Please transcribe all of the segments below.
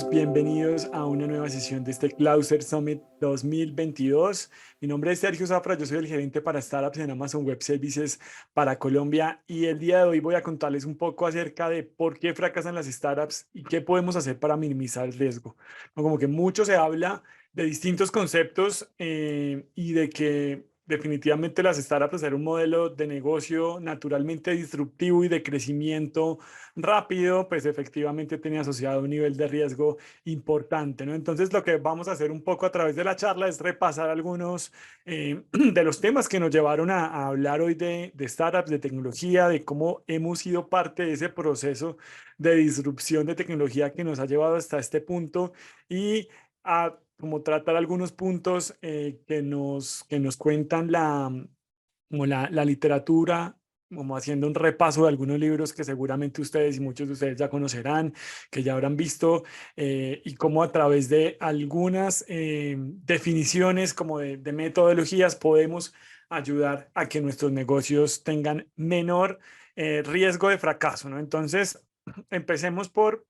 todos bienvenidos a una nueva sesión de este Clouser Summit 2022. Mi nombre es Sergio Zafra, yo soy el gerente para Startups en Amazon Web Services para Colombia y el día de hoy voy a contarles un poco acerca de por qué fracasan las startups y qué podemos hacer para minimizar el riesgo. Como que mucho se habla de distintos conceptos y de que definitivamente las startups ser un modelo de negocio naturalmente disruptivo y de crecimiento rápido, pues efectivamente tenía asociado un nivel de riesgo importante, ¿no? Entonces, lo que vamos a hacer un poco a través de la charla es repasar algunos de los temas que nos llevaron a hablar hoy de startups, de tecnología, de cómo hemos sido parte de ese proceso de disrupción de tecnología que nos ha llevado hasta este punto y a como tratar algunos puntos que nos cuentan la literatura, como haciendo un repaso de algunos libros que seguramente ustedes y muchos de ustedes ya conocerán, que ya habrán visto, y cómo a través de algunas definiciones como de metodologías podemos ayudar a que nuestros negocios tengan menor riesgo de fracaso, ¿no? Entonces, empecemos por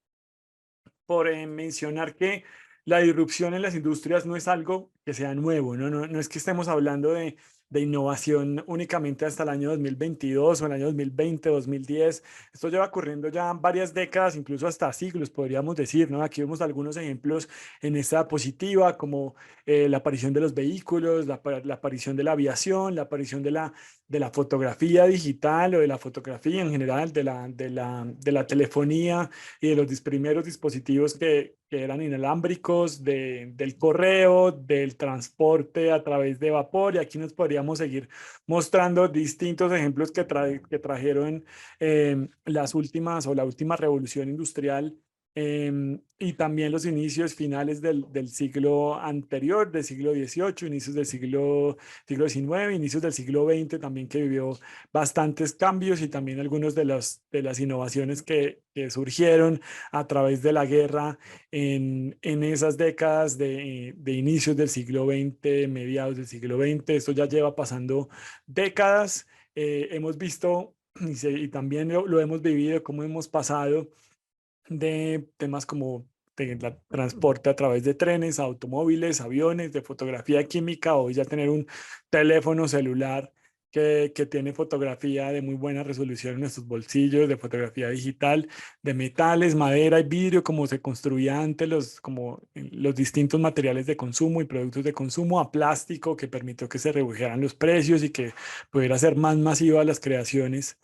mencionar que la disrupción en las industrias no es algo que sea nuevo, ¿no? No es que estemos hablando de innovación únicamente hasta el año 2022 o el año 2020, 2010. Esto lleva ocurriendo ya varias décadas, incluso hasta siglos, podríamos decir, ¿no? Aquí vemos algunos ejemplos en esta positiva, como la aparición de los vehículos, la aparición de la aviación, la aparición de la fotografía digital o de la fotografía en general, de la telefonía y de los primeros dispositivos que eran inalámbricos, del correo, del transporte a través de vapor. Y aquí nos podríamos seguir mostrando distintos ejemplos que trajeron las últimas o la última revolución industrial. Y también los inicios finales del siglo anterior, del siglo XVIII, inicios del siglo XIX, inicios del siglo XX también, que vivió bastantes cambios, y también algunos de las innovaciones que surgieron a través de la guerra en esas décadas de inicios del siglo XX, mediados del siglo XX. Esto ya lleva pasando décadas. Hemos visto y también lo hemos vivido, cómo hemos pasado de temas como de transporte a través de trenes, automóviles, aviones, de fotografía química, hoy ya tener un teléfono celular que tiene fotografía de muy buena resolución en nuestros bolsillos, de fotografía digital, de metales, madera y vidrio, como se construía antes, como los distintos materiales de consumo y productos de consumo, a plástico, que permitió que se redujeran los precios y que pudiera ser más masivas las creaciones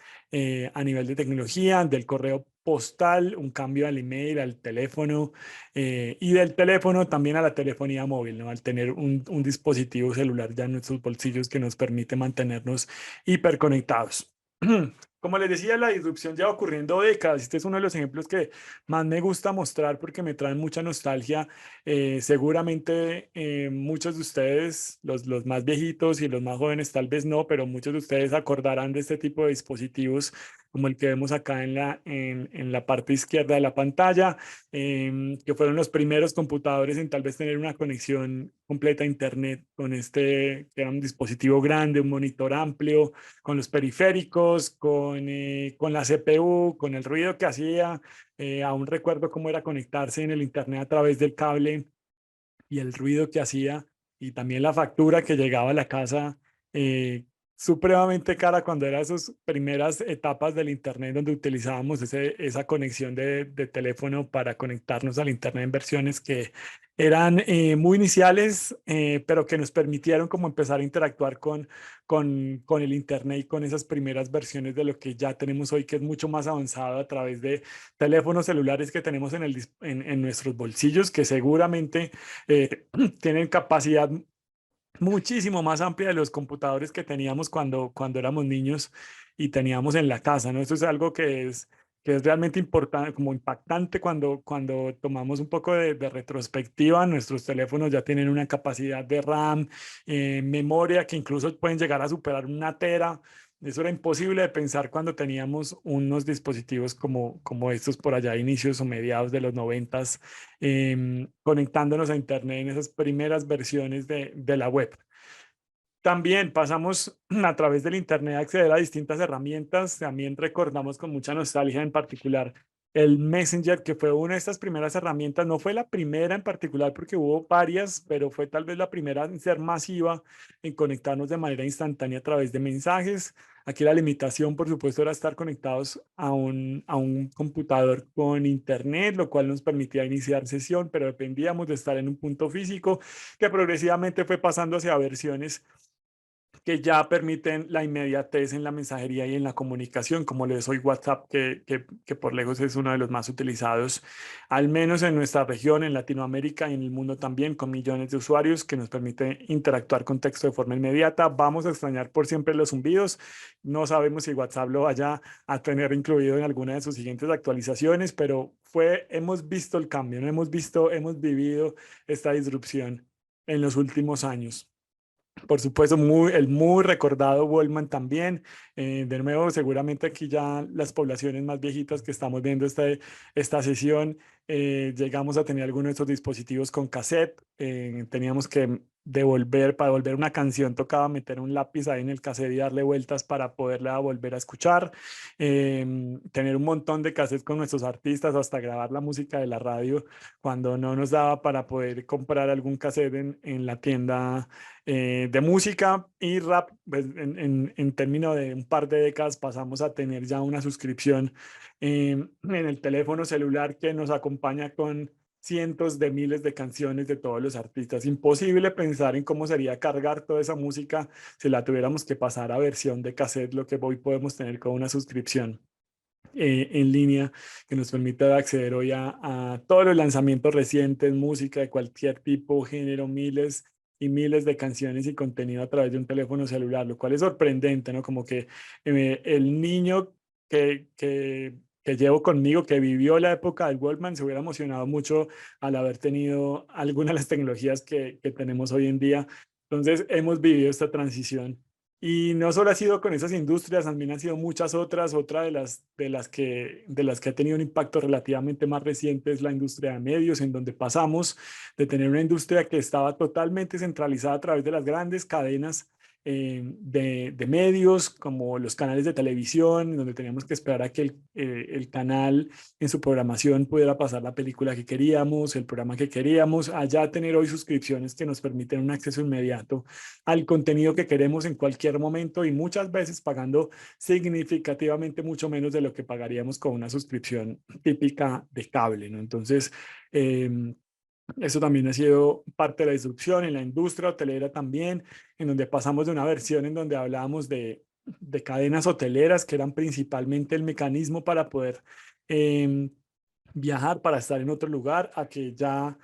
a nivel de tecnología, del correo postal, un cambio al email, al teléfono, y del teléfono también a la telefonía móvil, ¿no? Al tener un dispositivo celular ya en nuestros bolsillos que nos permite mantenernos hiperconectados. Como les decía, la disrupción lleva ocurriendo décadas. Este es uno de los ejemplos que más me gusta mostrar porque me traen mucha nostalgia. Seguramente muchos de ustedes, los más viejitos y los más jóvenes tal vez no, pero muchos de ustedes acordarán de este tipo de dispositivos como el que vemos acá en la parte izquierda de la pantalla, que fueron los primeros computadores en tal vez tener una conexión completa a Internet con este, que era un dispositivo grande, un monitor amplio, con los periféricos, con la CPU, con el ruido que hacía. Aún recuerdo cómo era conectarse en el Internet a través del cable y el ruido que hacía, y también la factura que llegaba a la casa, supremamente cara cuando eran esas primeras etapas del Internet donde utilizábamos esa conexión de teléfono para conectarnos al Internet en versiones que eran muy iniciales, pero que nos permitieron como empezar a interactuar con el Internet y con esas primeras versiones de lo que ya tenemos hoy, que es mucho más avanzado a través de teléfonos celulares que tenemos en nuestros bolsillos, que seguramente tienen capacidad muchísimo más amplia de los computadores que teníamos cuando éramos niños y teníamos en la casa, ¿no? Esto es algo que es realmente importante, como impactante cuando tomamos un poco de retrospectiva. Nuestros teléfonos ya tienen una capacidad de RAM, memoria, que incluso pueden llegar a superar 1 tera. Eso era imposible de pensar cuando teníamos unos dispositivos como estos por allá, inicios o mediados de los noventas, conectándonos a Internet en esas primeras versiones de la web. También pasamos a través del Internet a acceder a distintas herramientas. También recordamos con mucha nostalgia en particular el Messenger, que fue una de estas primeras herramientas, no fue la primera en particular porque hubo varias, pero fue tal vez la primera en ser masiva, en conectarnos de manera instantánea a través de mensajes. Aquí la limitación, por supuesto, era estar conectados a un computador con internet, lo cual nos permitía iniciar sesión, pero dependíamos de estar en un punto físico que progresivamente fue pasando hacia versiones que ya permiten la inmediatez en la mensajería y en la comunicación, como lo es hoy WhatsApp, que por lejos es uno de los más utilizados, al menos en nuestra región, en Latinoamérica y en el mundo también, con millones de usuarios que nos permite interactuar con texto de forma inmediata. Vamos a extrañar por siempre los zumbidos. No sabemos si WhatsApp lo vaya a tener incluido en alguna de sus siguientes actualizaciones, pero hemos visto el cambio, ¿no? Hemos vivido esta disrupción en los últimos años. Por supuesto, el muy recordado Wallman también. De nuevo, seguramente aquí ya las poblaciones más viejitas que estamos viendo esta sesión, llegamos a tener algunos de estos dispositivos con cassette. Teníamos que para devolver una canción, tocaba meter un lápiz ahí en el cassette y darle vueltas para poderla volver a escuchar. Tener un montón de cassettes con nuestros artistas, hasta grabar la música de la radio cuando no nos daba para poder comprar algún cassette en la tienda de música y rap, pues, en términos de un par de décadas pasamos a tener ya una suscripción en el teléfono celular que nos acompaña con cientos de miles de canciones de todos los artistas. Imposible pensar en cómo sería cargar toda esa música si la tuviéramos que pasar a versión de cassette, lo que hoy podemos tener con una suscripción en línea que nos permite acceder hoy a todos los lanzamientos recientes, música de cualquier tipo, género, miles y miles de canciones y contenido a través de un teléfono celular, lo cual es sorprendente, ¿no? Como que el niño que llevo conmigo, que vivió la época del Walkman, se hubiera emocionado mucho al haber tenido algunas de las tecnologías que tenemos hoy en día. Entonces, hemos vivido esta transición y no solo ha sido con esas industrias, también han sido muchas otras. Otra de las que ha tenido un impacto relativamente más reciente es la industria de medios, en donde pasamos de tener una industria que estaba totalmente centralizada a través de las grandes cadenas de medios, como los canales de televisión, en donde teníamos que esperar a que el canal en su programación pudiera pasar la película que queríamos, el programa que queríamos, allá tener hoy suscripciones que nos permiten un acceso inmediato al contenido que queremos en cualquier momento y muchas veces pagando significativamente mucho menos de lo que pagaríamos con una suscripción típica de cable, ¿no? Entonces, eso también ha sido parte de la disrupción en la industria hotelera también, en donde pasamos de una versión en donde hablábamos de cadenas hoteleras, que eran principalmente el mecanismo para poder viajar, para estar en otro lugar, a que ya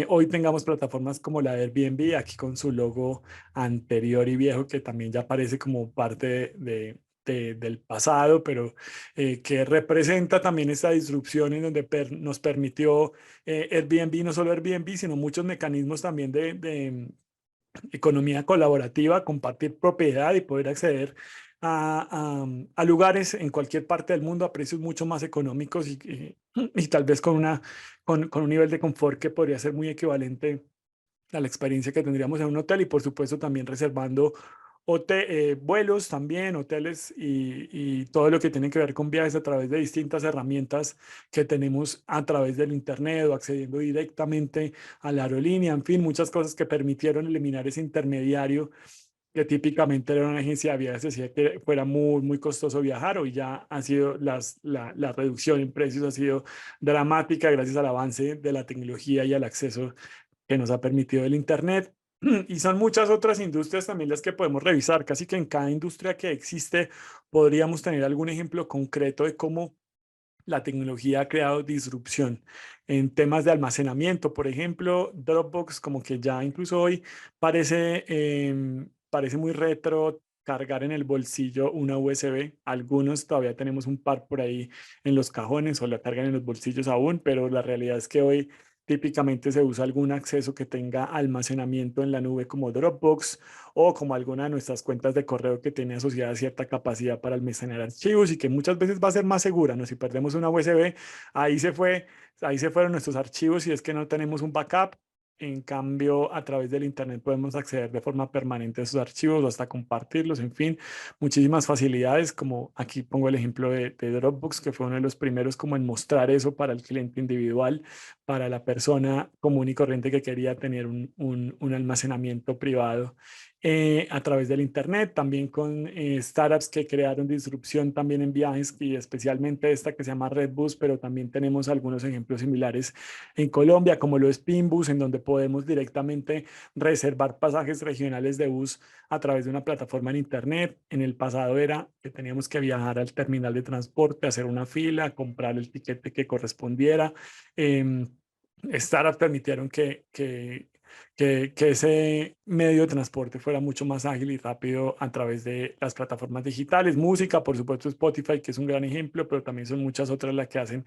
hoy tengamos plataformas como la de Airbnb, aquí con su logo anterior y viejo, que también ya parece como parte del pasado, pero que representa también esta disrupción en donde nos permitió Airbnb, no solo Airbnb, sino muchos mecanismos también de economía colaborativa, compartir propiedad y poder acceder a lugares en cualquier parte del mundo a precios mucho más económicos y tal vez con un nivel de confort que podría ser muy equivalente a la experiencia que tendríamos en un hotel y por supuesto también reservando vuelos también, hoteles y todo lo que tiene que ver con viajes a través de distintas herramientas que tenemos a través del internet o accediendo directamente a la aerolínea, en fin, muchas cosas que permitieron eliminar ese intermediario que típicamente era una agencia de viajes, decía que fuera muy, muy costoso viajar. Hoy ya han sido la reducción en precios ha sido dramática gracias al avance de la tecnología y al acceso que nos ha permitido el Internet. Y son muchas otras industrias también las que podemos revisar. Casi que en cada industria que existe podríamos tener algún ejemplo concreto de cómo la tecnología ha creado disrupción en temas de almacenamiento. Por ejemplo, Dropbox, como que ya incluso hoy parece muy retro cargar en el bolsillo una USB. Algunos todavía tenemos un par por ahí en los cajones o la cargan en los bolsillos aún, pero la realidad es que hoy típicamente se usa algún acceso que tenga almacenamiento en la nube como Dropbox o como alguna de nuestras cuentas de correo que tiene asociada cierta capacidad para almacenar archivos y que muchas veces va a ser más segura, ¿no? Si perdemos una USB, ahí se fue, ahí se fueron nuestros archivos y es que no tenemos un backup. En cambio, a través del Internet podemos acceder de forma permanente a esos archivos o hasta compartirlos, en fin, muchísimas facilidades, como aquí pongo el ejemplo de Dropbox, que fue uno de los primeros como en mostrar eso para el cliente individual, para la persona común y corriente que quería tener un almacenamiento privado a través del Internet, también con startups que crearon disrupción también en viajes y especialmente esta que se llama Redbus, pero también tenemos algunos ejemplos similares en Colombia, como lo es Pinbus, en donde podemos directamente reservar pasajes regionales de bus a través de una plataforma en Internet. En el pasado era que teníamos que viajar al terminal de transporte, hacer una fila, comprar el tiquete que correspondiera. Startups permitieron que ese medio de transporte fuera mucho más ágil y rápido a través de las plataformas digitales. Música, por supuesto, Spotify, que es un gran ejemplo, pero también son muchas otras las que hacen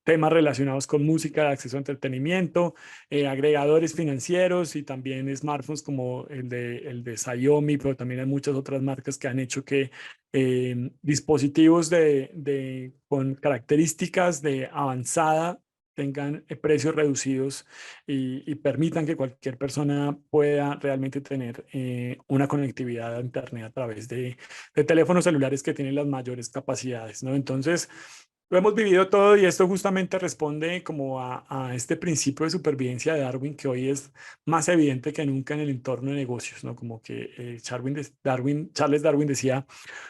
temas relacionados con música, de acceso a entretenimiento, agregadores financieros y también smartphones como el de Xiaomi, pero también hay muchas otras marcas que han hecho que dispositivos con características de avanzada tengan precios reducidos y permitan que cualquier persona pueda realmente tener una conectividad a Internet a través de teléfonos celulares que tienen las mayores capacidades, ¿no? Entonces, lo hemos vivido todo y esto justamente responde como a este principio de supervivencia de Darwin que hoy es más evidente que nunca en el entorno de negocios, ¿no? Como que Charles Darwin decía,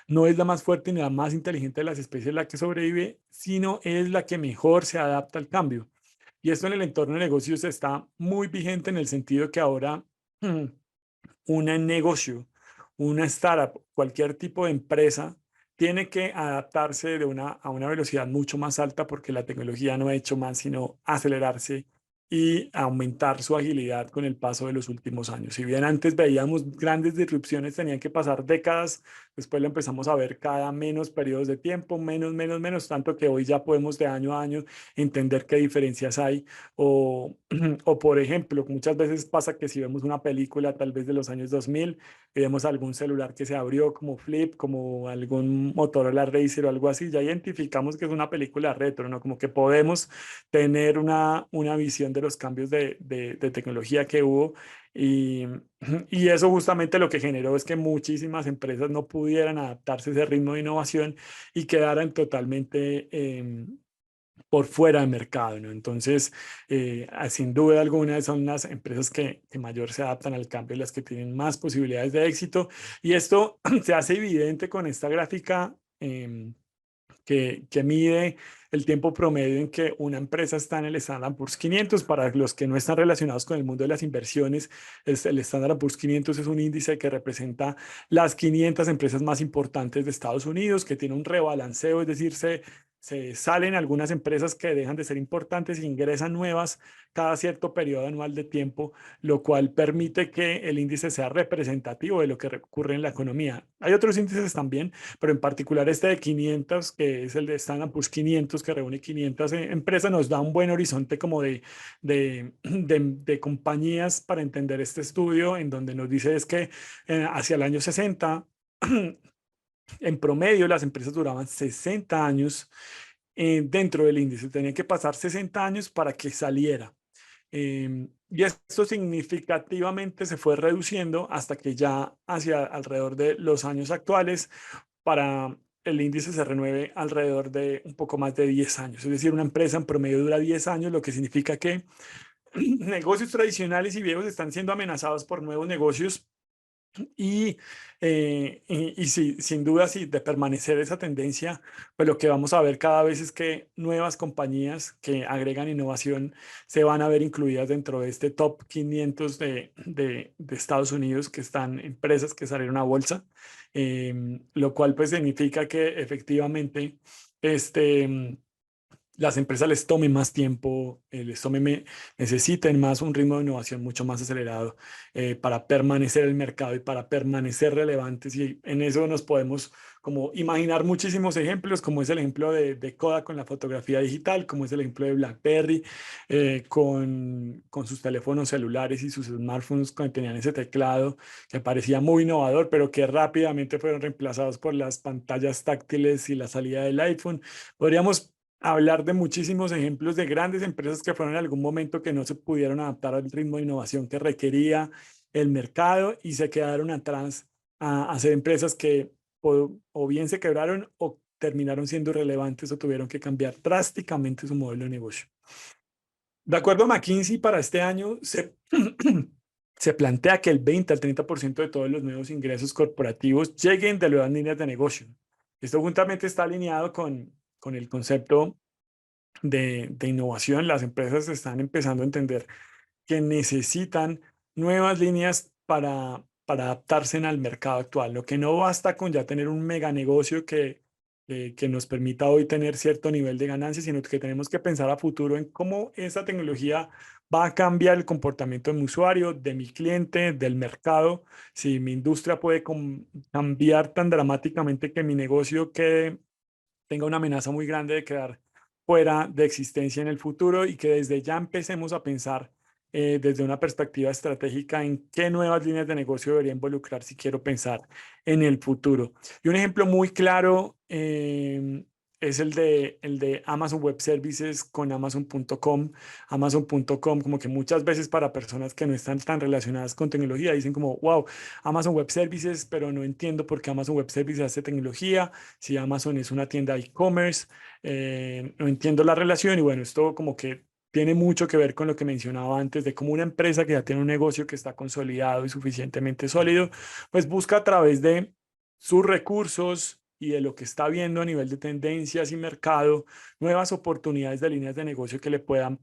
no es la más fuerte ni la más inteligente de las especies la que sobrevive, sino es la que mejor se adapta al cambio. Y esto en el entorno de negocios está muy vigente en el sentido que ahora un negocio, una startup, cualquier tipo de empresa tiene que adaptarse a una velocidad mucho más alta porque la tecnología no ha hecho más sino acelerarse y aumentar su agilidad con el paso de los últimos años. Si bien antes veíamos grandes disrupciones, tenían que pasar décadas, después lo empezamos a ver cada menos periodos de tiempo, menos, tanto que hoy ya podemos de año a año entender qué diferencias hay o, o por ejemplo, muchas veces pasa que si vemos una película tal vez de los años 2000 y vemos algún celular que se abrió como Flip, como algún Motorola Razr o algo así, ya identificamos que es una película retro, ¿no? Como que podemos tener una visión de los cambios de tecnología que hubo y, y eso justamente lo que generó es que muchísimas empresas no pudieran adaptarse a ese ritmo de innovación y quedaran totalmente por fuera de mercado, ¿no? Entonces, sin duda alguna son las empresas que mayor se adaptan al cambio y las que tienen más posibilidades de éxito. Y esto se hace evidente con esta gráfica que mide el tiempo promedio en que una empresa está en el Standard Poor's 500. Para los que no están relacionados con el mundo de las inversiones, el Standard Poor's 500 es un índice que representa las 500 empresas más importantes de Estados Unidos, que tiene un rebalanceo, es decir, se salen algunas empresas que dejan de ser importantes e ingresan nuevas cada cierto periodo anual de tiempo, lo cual permite que el índice sea representativo de lo que ocurre en la economía. Hay otros índices también, pero en particular este de 500, que es el de Standard Poor's 500, que reúne 500 empresas, nos da un buen horizonte como de compañías para entender este estudio, en donde nos dice es que hacia el año 60, en promedio las empresas duraban 60 años dentro del índice, tenían que pasar 60 años para que saliera. Y esto significativamente se fue reduciendo hasta que ya hacia alrededor de los años actuales, para el índice se renueve alrededor de un poco más de 10 años. Es decir, una empresa en promedio dura 10 años, lo que significa que negocios tradicionales y viejos están siendo amenazados por nuevos negocios y sí, sin duda, sí, de permanecer esa tendencia, pues lo que vamos a ver cada vez es que nuevas compañías que agregan innovación se van a ver incluidas dentro de este top 500 de Estados Unidos, que están empresas que salieron a bolsa, lo cual pues significa que efectivamente este las empresas les tome más tiempo, necesiten más un ritmo de innovación mucho más acelerado para permanecer en el mercado y para permanecer relevantes. Y en eso nos podemos como imaginar muchísimos ejemplos, como es el ejemplo de Kodak con la fotografía digital, como es el ejemplo de BlackBerry con sus teléfonos celulares y sus smartphones que tenían ese teclado que parecía muy innovador, pero que rápidamente fueron reemplazados por las pantallas táctiles y la salida del iPhone. Podríamos hablar de muchísimos ejemplos de grandes empresas que fueron en algún momento que no se pudieron adaptar al ritmo de innovación que requería el mercado y se quedaron atrás a ser empresas que o bien se quebraron o terminaron siendo relevantes o tuvieron que cambiar drásticamente su modelo de negocio. De acuerdo a McKinsey, para este año se plantea que el 20 al 30% de todos los nuevos ingresos corporativos lleguen de nuevas líneas de negocio. Esto juntamente está alineado con el concepto de innovación. Las empresas están empezando a entender que necesitan nuevas líneas para adaptarse al mercado actual. Lo que no basta con ya tener un mega negocio que nos permita hoy tener cierto nivel de ganancia, sino que tenemos que pensar a futuro en cómo esa tecnología va a cambiar el comportamiento de mi usuario, de mi cliente, del mercado. Si mi industria puede cambiar tan dramáticamente que mi negocio tenga una amenaza muy grande de quedar fuera de existencia en el futuro y que desde ya empecemos a pensar desde una perspectiva estratégica en qué nuevas líneas de negocio debería involucrar si quiero pensar en el futuro. Y un ejemplo muy claro es el de Amazon Web Services con Amazon.com. Amazon.com, como que muchas veces para personas que no están tan relacionadas con tecnología, dicen como, wow, Amazon Web Services, pero no entiendo por qué Amazon Web Services hace tecnología si Amazon es una tienda de e-commerce, no entiendo la relación y bueno, esto como que tiene mucho que ver con lo que mencionaba antes de cómo una empresa que ya tiene un negocio que está consolidado y suficientemente sólido, pues busca a través de sus recursos y de lo que está viendo a nivel de tendencias y mercado, nuevas oportunidades de líneas de negocio que le puedan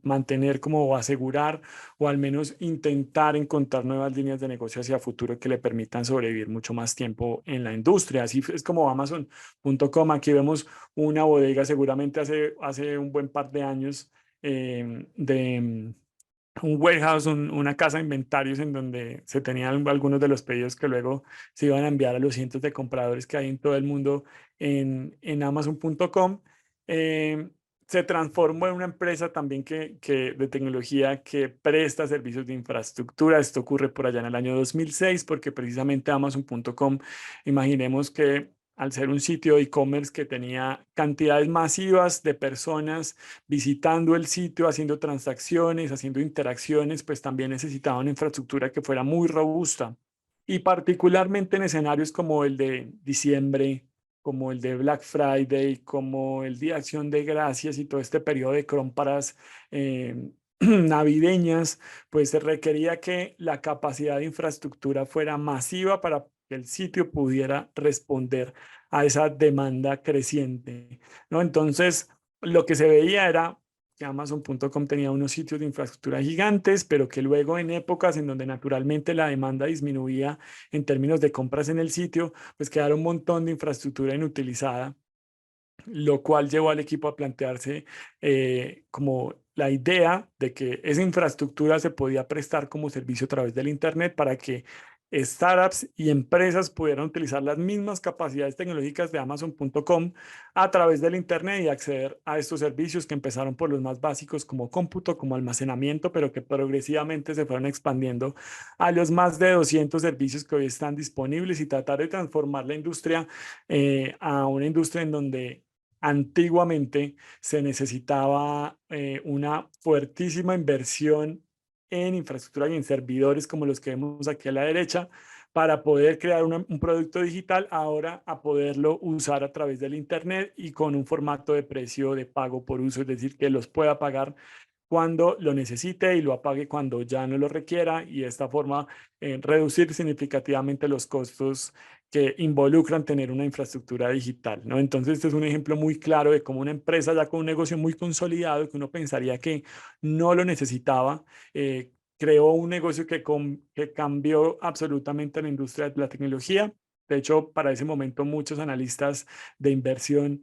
mantener como asegurar o al menos intentar encontrar nuevas líneas de negocio hacia futuro que le permitan sobrevivir mucho más tiempo en la industria. Así es como Amazon.com. Aquí vemos una bodega seguramente hace un buen par de años de un warehouse, una casa de inventarios en donde se tenían algunos de los pedidos que luego se iban a enviar a los cientos de compradores que hay en todo el mundo en Amazon.com. Eh, Se transformó en una empresa también de tecnología que presta servicios de infraestructura. Esto ocurre por allá en el año 2006 porque precisamente Amazon.com, imaginemos que al ser un sitio de e-commerce que tenía cantidades masivas de personas visitando el sitio, haciendo transacciones, haciendo interacciones, pues también necesitaba una infraestructura que fuera muy robusta. Y particularmente en escenarios como el de diciembre, como el de Black Friday, como el Día de Acción de Gracias y todo este periodo de compras navideñas, pues se requería que la capacidad de infraestructura fuera masiva para que el sitio pudiera responder a esa demanda creciente, ¿no? Entonces, lo que se veía era que Amazon.com tenía unos sitios de infraestructura gigantes, pero que luego en épocas en donde naturalmente la demanda disminuía en términos de compras en el sitio, pues quedaba un montón de infraestructura inutilizada, lo cual llevó al equipo a plantearse como la idea de que esa infraestructura se podía prestar como servicio a través del Internet para que startups y empresas pudieran utilizar las mismas capacidades tecnológicas de Amazon.com a través del Internet y acceder a estos servicios que empezaron por los más básicos como cómputo, como almacenamiento, pero que progresivamente se fueron expandiendo a los más de 200 servicios que hoy están disponibles y tratar de transformar la industria a una industria en donde antiguamente se necesitaba una fuertísima inversión en infraestructura y en servidores como los que vemos aquí a la derecha para poder crear un producto digital, ahora a poderlo usar a través del Internet y con un formato de precio de pago por uso, es decir, que los pueda pagar cuando lo necesite y lo apague cuando ya no lo requiera y de esta forma reducir significativamente los costos que involucran tener una infraestructura digital, ¿no? Entonces, este es un ejemplo muy claro de cómo una empresa ya con un negocio muy consolidado, que uno pensaría que no lo necesitaba, creó un negocio que cambió absolutamente la industria de la tecnología. De hecho, para ese momento muchos analistas de inversión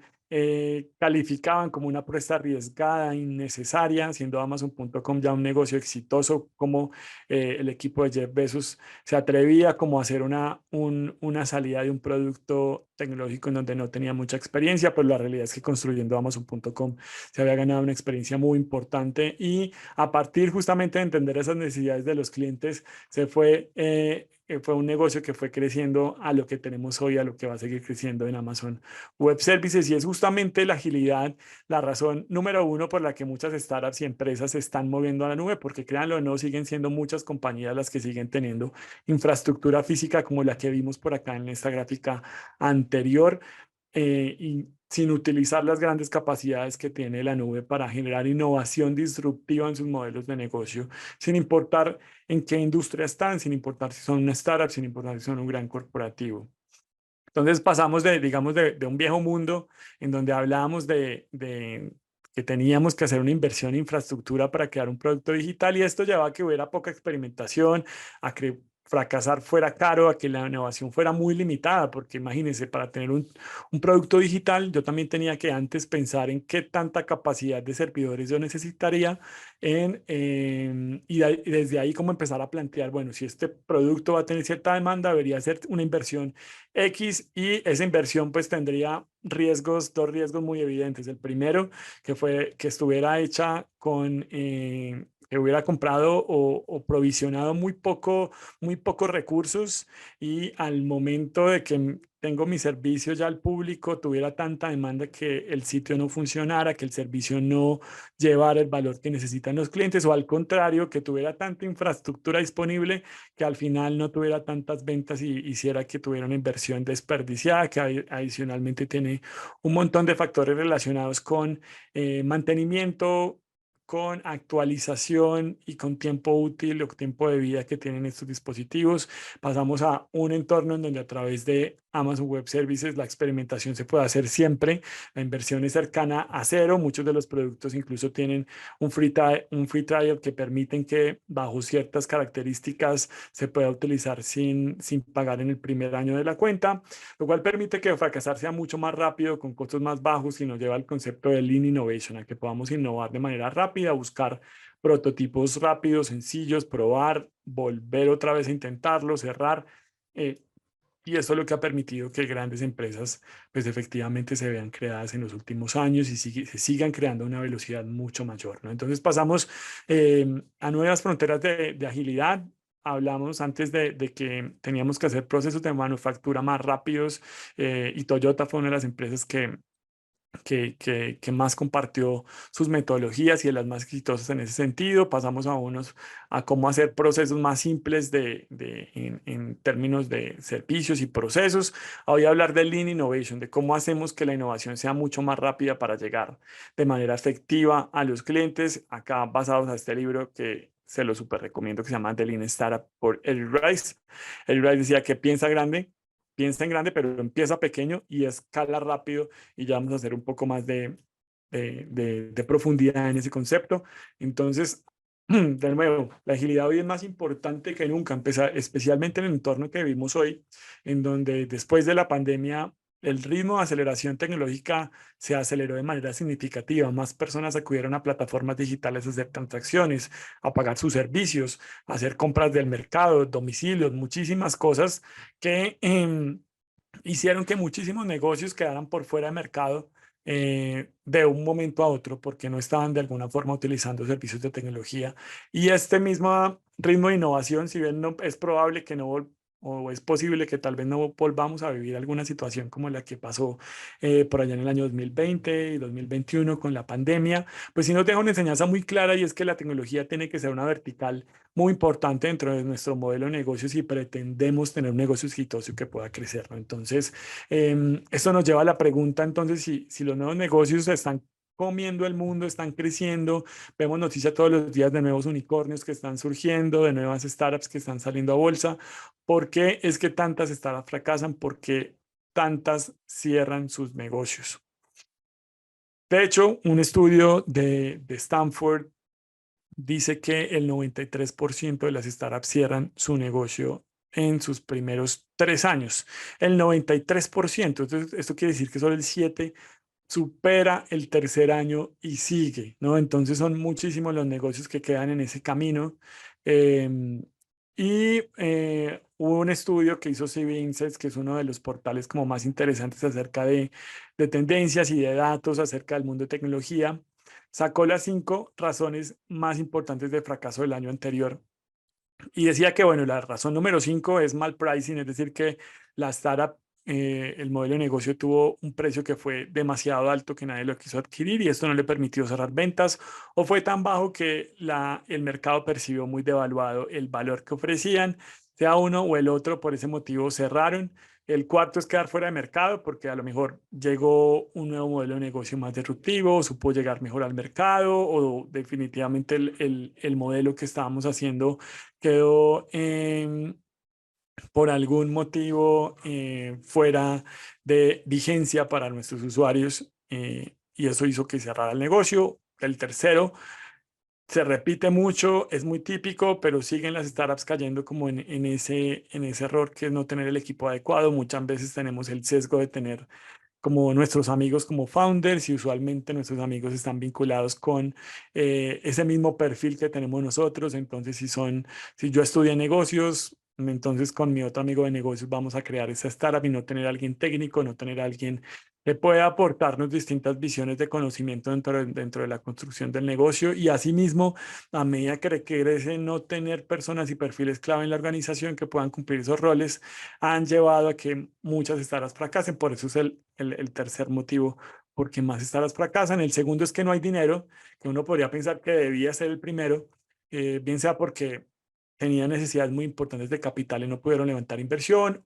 calificaban como una apuesta arriesgada, innecesaria, siendo Amazon.com ya un negocio exitoso, como el equipo de Jeff Bezos se atrevía como a hacer una salida de un producto tecnológico en donde no tenía mucha experiencia, pues la realidad es que construyendo Amazon.com se había ganado una experiencia muy importante y a partir justamente de entender esas necesidades de los clientes, fue un negocio que fue creciendo a lo que tenemos hoy, a lo que va a seguir creciendo en Amazon Web Services y es justamente la agilidad la razón número uno por la que muchas startups y empresas se están moviendo a la nube, porque créanlo o no, siguen siendo muchas compañías las que siguen teniendo infraestructura física como la que vimos por acá en esta gráfica anterior y sin utilizar las grandes capacidades que tiene la nube para generar innovación disruptiva en sus modelos de negocio, sin importar en qué industria están, sin importar si son una startup, sin importar si son un gran corporativo. Entonces pasamos digamos, de un viejo mundo en donde hablábamos de que teníamos que hacer una inversión en infraestructura para crear un producto digital y esto llevaba a que hubiera poca experimentación, a que fracasar fuera caro, a que la innovación fuera muy limitada, porque imagínense, para tener un producto digital, yo también tenía que antes pensar en qué tanta capacidad de servidores yo necesitaría y desde ahí como empezar a plantear, bueno, si este producto va a tener cierta demanda, debería ser una inversión X y esa inversión pues tendría dos riesgos muy evidentes. El primero, que fue que estuviera hecha que hubiera comprado o provisionado muy pocos recursos y al momento de que tengo mi servicio ya al público, tuviera tanta demanda que el sitio no funcionara, que el servicio no llevara el valor que necesitan los clientes o al contrario, que tuviera tanta infraestructura disponible que al final no tuviera tantas ventas y hiciera que tuviera una inversión desperdiciada, que adicionalmente tiene un montón de factores relacionados con mantenimiento, con actualización y con tiempo útil o tiempo de vida que tienen estos dispositivos. Pasamos a un entorno en donde a través de Amazon Web Services la experimentación se puede hacer siempre. La inversión es cercana a cero. Muchos de los productos incluso tienen un free trial que permiten que bajo ciertas características se pueda utilizar sin pagar en el primer año de la cuenta, lo cual permite que fracasar sea mucho más rápido, con costos más bajos y nos lleva al concepto de Lean Innovation, a que podamos innovar de manera rápida, buscar prototipos rápidos, sencillos, probar, volver otra vez a intentarlo, cerrar. eh, y esto es lo que ha permitido que grandes empresas, pues efectivamente se vean creadas en los últimos años y se sigan creando a una velocidad mucho mayor, ¿no? Entonces pasamos a nuevas fronteras de agilidad. Hablamos antes de que teníamos que hacer procesos de manufactura más rápidos y Toyota fue una de las empresas que más compartió sus metodologías y de las más exitosas en ese sentido. Pasamos a cómo hacer procesos más simples en términos de servicios y procesos. Voy a hablar de Lean Innovation, de cómo hacemos que la innovación sea mucho más rápida para llegar de manera efectiva a los clientes. Acá basados a este libro que se lo súper recomiendo, que se llama The Lean Startup por Eric Rice. Eric Rice decía que piensa en grande, pero empieza pequeño y escala rápido y ya vamos a hacer un poco más de profundidad en ese concepto. Entonces, de nuevo, la agilidad hoy es más importante que nunca, especialmente en el entorno que vivimos hoy, en donde después de la pandemia el ritmo de aceleración tecnológica se aceleró de manera significativa. Más personas acudieron a plataformas digitales a hacer transacciones, a pagar sus servicios, a hacer compras del mercado, domicilios, muchísimas cosas que hicieron que muchísimos negocios quedaran por fuera de mercado de un momento a otro porque no estaban de alguna forma utilizando servicios de tecnología. Y este mismo ritmo de innovación, si bien no, es probable que no o es posible que tal vez no volvamos a vivir alguna situación como la que pasó por allá en el año 2020 y 2021 con la pandemia, pues sí nos deja una enseñanza muy clara y es que la tecnología tiene que ser una vertical muy importante dentro de nuestro modelo de negocios si pretendemos tener un negocio exitoso que pueda crecer, ¿no? Entonces, esto nos lleva a la pregunta, entonces, si los nuevos negocios están comiendo el mundo, están creciendo, vemos noticias todos los días de nuevos unicornios que están surgiendo, de nuevas startups que están saliendo a bolsa. ¿Por qué es que tantas startups fracasan? ¿Por qué tantas cierran sus negocios? De hecho, un estudio de Stanford dice que el 93% de las startups cierran su negocio en sus primeros 3 años. El 93%. Entonces, esto quiere decir que solo el 7% supera el tercer año y sigue, ¿no? Entonces son muchísimos los negocios que quedan en ese camino. Y hubo un estudio que hizo CB Insights, que es uno de los portales como más interesantes acerca de tendencias y de datos acerca del mundo de tecnología. Sacó las 5 razones más importantes de fracaso del año anterior y decía que, bueno, la razón número 5 es mal pricing, es decir, que la startup, el modelo de negocio tuvo un precio que fue demasiado alto que nadie lo quiso adquirir y esto no le permitió cerrar ventas o fue tan bajo que el mercado percibió muy devaluado el valor que ofrecían, sea uno o el otro, por ese motivo cerraron. El cuarto es quedar fuera de mercado porque a lo mejor llegó un nuevo modelo de negocio más disruptivo, supo llegar mejor al mercado o definitivamente el modelo que estábamos haciendo quedó por algún motivo fuera de vigencia para nuestros usuarios y eso hizo que cerrara el negocio. El tercero se repite mucho, es muy típico, pero siguen las startups cayendo como en ese error que es no tener el equipo adecuado. Muchas veces tenemos el sesgo de tener como nuestros amigos como founders y usualmente nuestros amigos están vinculados con ese mismo perfil que tenemos nosotros. Entonces, si yo estudié negocios, entonces con mi otro amigo de negocios vamos a crear esa startup y no tener a alguien técnico, no tener a alguien que pueda aportarnos distintas visiones de conocimiento dentro de la construcción del negocio y asimismo, a medida que crece, no tener personas y perfiles clave en la organización que puedan cumplir esos roles han llevado a que muchas startups fracasen. Por eso es el tercer motivo por qué más startups fracasan. El segundo es que no hay dinero, que uno podría pensar que debía ser el primero, bien sea porque tenían necesidades muy importantes de capital y no pudieron levantar inversión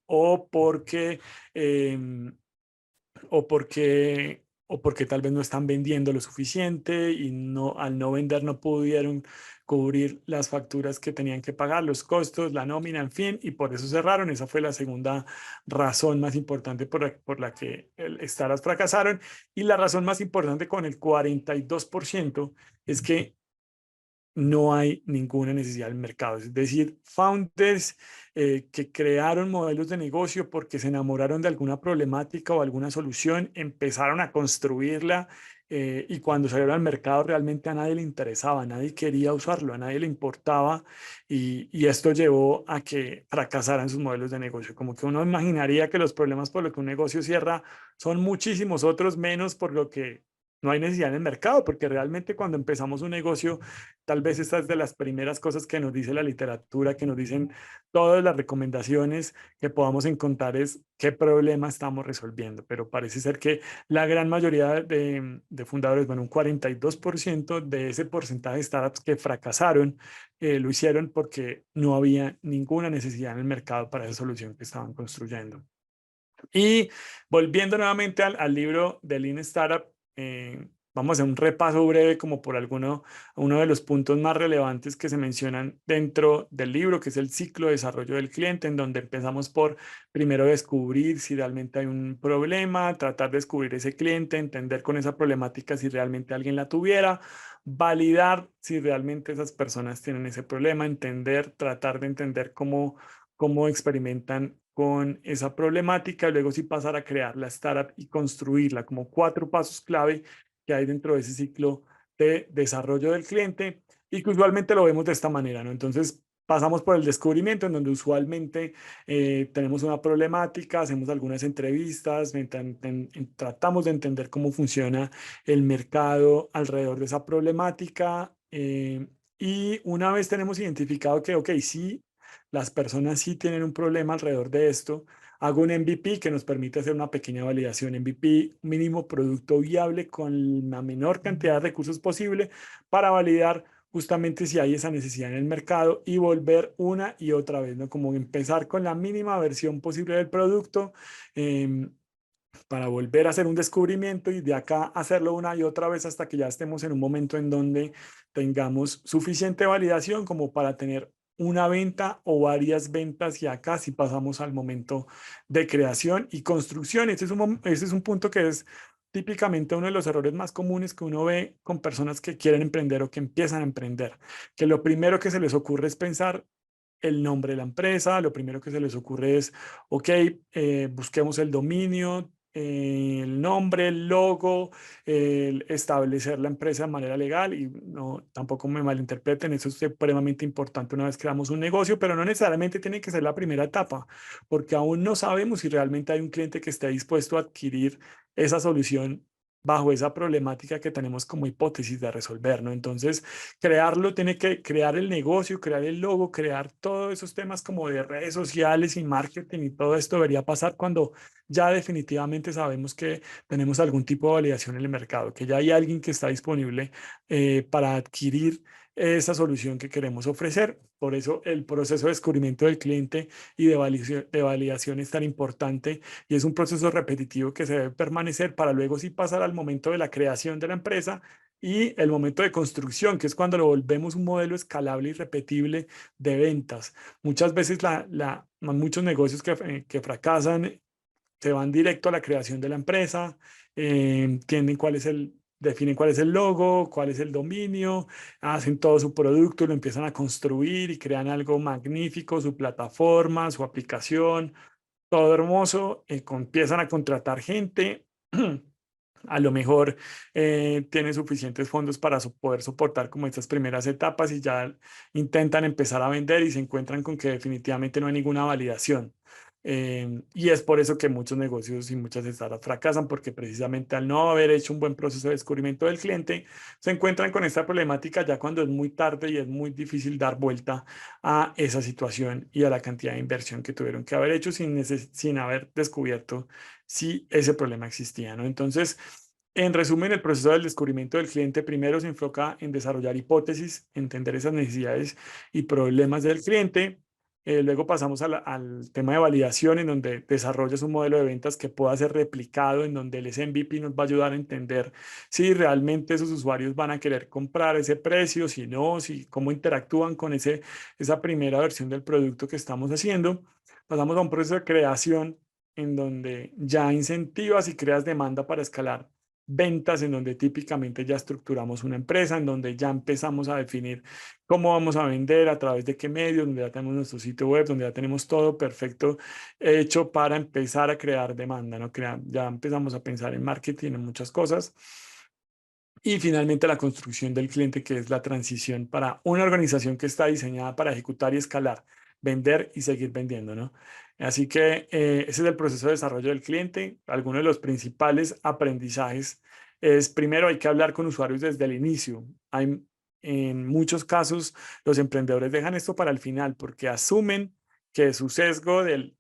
em, o porque tal vez no están vendiendo lo suficiente y al no vender no pudieron cubrir las facturas que tenían que pagar, los costos, la nómina, en fin, y por eso cerraron. Esa fue la segunda razón más importante por la que startups fracasaron. Y la razón más importante con el 42% es que no hay ninguna necesidad del mercado. Es decir, founders que crearon modelos de negocio porque se enamoraron de alguna problemática o alguna solución, empezaron a construirla y cuando salieron al mercado realmente a nadie le interesaba, a nadie quería usarlo, a nadie le importaba y esto llevó a que fracasaran sus modelos de negocio. Como que uno imaginaría que los problemas por lo que un negocio cierra son muchísimos otros menos por lo que no hay necesidad en el mercado, porque realmente cuando empezamos un negocio tal vez esta es de las primeras cosas que nos dice la literatura, que nos dicen todas las recomendaciones que podamos encontrar es qué problema estamos resolviendo, pero parece ser que la gran mayoría de fundadores, bueno, un 42% de ese porcentaje de startups que fracasaron, lo hicieron porque no había ninguna necesidad en el mercado para esa solución que estaban construyendo. Y volviendo nuevamente al libro de Lean Startup, vamos a hacer un repaso breve como por uno de los puntos más relevantes que se mencionan dentro del libro, que es el ciclo de desarrollo del cliente, en donde empezamos por primero descubrir si realmente hay un problema, tratar de descubrir ese cliente, entender con esa problemática si realmente alguien la tuviera, validar si realmente esas personas tienen ese problema, tratar de entender cómo experimentan con esa problemática, luego sí pasar a crear la startup y construirla como 4 pasos clave que hay dentro de ese ciclo de desarrollo del cliente y que usualmente lo vemos de esta manera, ¿no? Entonces pasamos por el descubrimiento en donde usualmente tenemos una problemática, hacemos algunas entrevistas, tratamos de entender cómo funciona el mercado alrededor de esa problemática y una vez tenemos identificado que, ok, sí, las personas sí tienen un problema alrededor de esto. Hago un MVP que nos permite hacer una pequeña validación. MVP, mínimo producto viable con la menor cantidad de recursos posible para validar justamente si hay esa necesidad en el mercado y volver una y otra vez, ¿no? Como empezar con la mínima versión posible del producto para volver a hacer un descubrimiento y de acá hacerlo una y otra vez hasta que ya estemos en un momento en donde tengamos suficiente validación como para tener una venta o varias ventas y acá si pasamos al momento de creación y construcción. Este es un punto que es típicamente uno de los errores más comunes que uno ve con personas que quieren emprender o que empiezan a emprender, que lo primero que se les ocurre es pensar el nombre de la empresa, lo primero que se les ocurre es, ok, busquemos el dominio, el nombre, el logo, el establecer la empresa de manera legal y no, tampoco me malinterpreten, eso es supremamente importante una vez creamos un negocio, pero no necesariamente tiene que ser la primera etapa, porque aún no sabemos si realmente hay un cliente que esté dispuesto a adquirir esa solución bajo esa problemática que tenemos como hipótesis de resolver, ¿no? Entonces, crearlo tiene que crear el negocio, crear el logo, crear todos esos temas como de redes sociales y marketing y todo esto debería pasar cuando ya definitivamente sabemos que tenemos algún tipo de validación en el mercado, que ya hay alguien que está disponible para adquirir esa solución que queremos ofrecer. Por eso el proceso de descubrimiento del cliente y de validación es tan importante y es un proceso repetitivo que se debe permanecer para luego sí pasar al momento de la creación de la empresa y el momento de construcción, que es cuando lo volvemos un modelo escalable y repetible de ventas. Muchas veces muchos negocios que fracasan se van directo a la creación de la empresa, definen cuál es el logo, cuál es el dominio, hacen todo su producto y lo empiezan a construir y crean algo magnífico, su plataforma, su aplicación, todo hermoso, empiezan a contratar gente. A lo mejor tienen suficientes fondos para poder soportar como estas primeras etapas y ya intentan empezar a vender y se encuentran con que definitivamente no hay ninguna validación. Y es por eso que muchos negocios y muchas startups fracasan, porque precisamente al no haber hecho un buen proceso de descubrimiento del cliente, se encuentran con esta problemática ya cuando es muy tarde y es muy difícil dar vuelta a esa situación y a la cantidad de inversión que tuvieron que haber hecho sin haber descubierto si ese problema existía, ¿no? Entonces, en resumen, el proceso del descubrimiento del cliente primero se enfoca en desarrollar hipótesis, entender esas necesidades y problemas del cliente. Luego pasamos al tema de validación, en donde desarrollas un modelo de ventas que pueda ser replicado, en donde el MVP nos va a ayudar a entender si realmente esos usuarios van a querer comprar ese precio, si no, si cómo interactúan con esa primera versión del producto que estamos haciendo. Pasamos a un proceso de creación en donde ya incentivas y creas demanda para escalar ventas, en donde típicamente ya estructuramos una empresa, en donde ya empezamos a definir cómo vamos a vender, a través de qué medios, donde ya tenemos nuestro sitio web, donde ya tenemos todo perfecto hecho para empezar a crear demanda, ¿no? Ya empezamos a pensar en marketing, en muchas cosas. Y finalmente la construcción del cliente, que es la transición para una organización que está diseñada para ejecutar y escalar, vender y seguir vendiendo, ¿no? Así que ese es el proceso de desarrollo del cliente. Algunos de los principales aprendizajes es, primero, hay que hablar con usuarios desde el inicio. En muchos casos, los emprendedores dejan esto para el final porque asumen que su sesgo de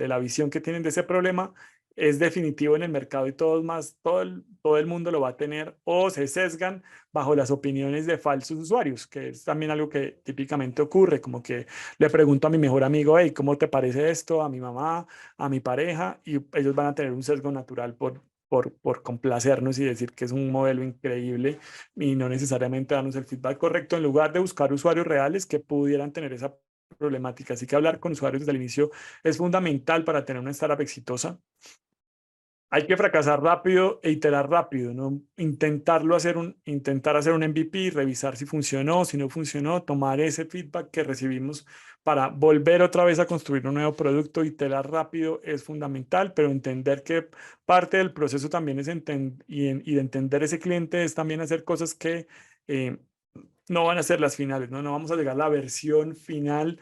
la visión que tienen de ese problema es definitivo en el mercado y todo el mundo lo va a tener, o se sesgan bajo las opiniones de falsos usuarios, que es también algo que típicamente ocurre, como que le pregunto a mi mejor amigo, hey, ¿cómo te parece esto? A mi mamá, a mi pareja, y ellos van a tener un sesgo natural por complacernos y decir que es un modelo increíble y no necesariamente darnos el feedback correcto en lugar de buscar usuarios reales que pudieran tener esa problemática. Así que hablar con usuarios desde el inicio es fundamental para tener una startup exitosa. Hay que fracasar rápido e iterar rápido, ¿no? Intentar hacer un MVP, revisar si funcionó, si no funcionó, tomar ese feedback que recibimos para volver otra vez a construir un nuevo producto. Iterar rápido es fundamental, pero entender que parte del proceso también es y de entender ese cliente es también hacer cosas que eh, no van a ser las finales, ¿no? No vamos a llegar a la versión final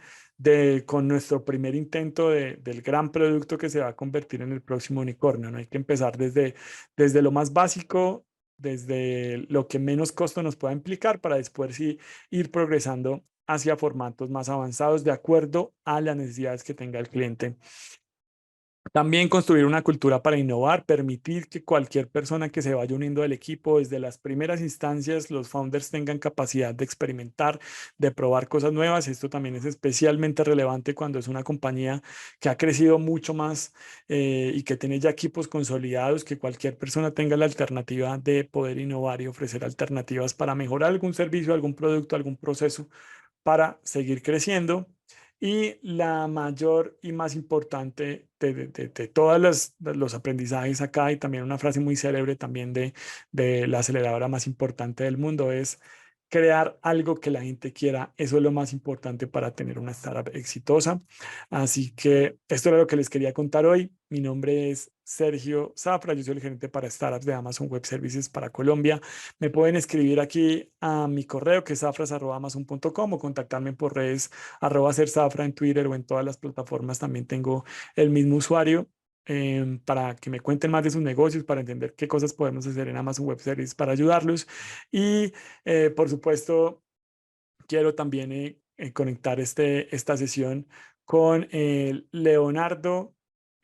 con nuestro primer intento del gran producto que se va a convertir en el próximo unicornio, ¿no? Hay que empezar desde lo más básico, desde lo que menos costo nos pueda implicar para después sí ir progresando hacia formatos más avanzados de acuerdo a las necesidades que tenga el cliente. También construir una cultura para innovar, permitir que cualquier persona que se vaya uniendo al equipo desde las primeras instancias, los founders tengan capacidad de experimentar, de probar cosas nuevas. Esto también es especialmente relevante cuando es una compañía que ha crecido mucho más y que tiene ya equipos consolidados, que cualquier persona tenga la alternativa de poder innovar y ofrecer alternativas para mejorar algún servicio, algún producto, algún proceso para seguir creciendo. Y la mayor y más importante de todos los aprendizajes acá, y también una frase muy célebre también de la aceleradora más importante del mundo, es crear algo que la gente quiera. Eso es lo más importante para tener una startup exitosa. Así que esto era lo que les quería contar hoy. Mi nombre es Sergio Zafra, yo soy el gerente para startups de Amazon Web Services para Colombia. Me pueden escribir aquí a mi correo que es zafras@amazon.com o contactarme por redes @serzafra en Twitter o en todas las plataformas. También tengo el mismo usuario para que me cuenten más de sus negocios, para entender qué cosas podemos hacer en Amazon Web Services para ayudarlos. Y por supuesto, quiero también conectar esta sesión con Leonardo,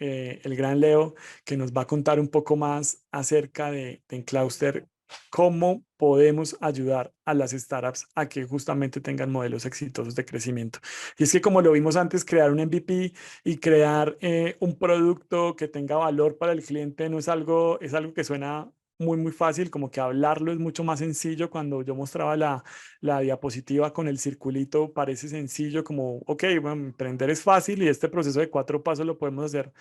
el gran Leo, que nos va a contar un poco más acerca de Enclauster, cómo podemos ayudar a las startups a que justamente tengan modelos exitosos de crecimiento. Y es que como lo vimos antes, crear un MVP y crear un producto que tenga valor para el cliente no es algo que suena muy fácil, como que hablarlo es mucho más sencillo. Cuando yo mostraba la diapositiva con el circulito parece sencillo, como, ok, bueno, emprender es fácil y este proceso de 4 pasos lo podemos hacer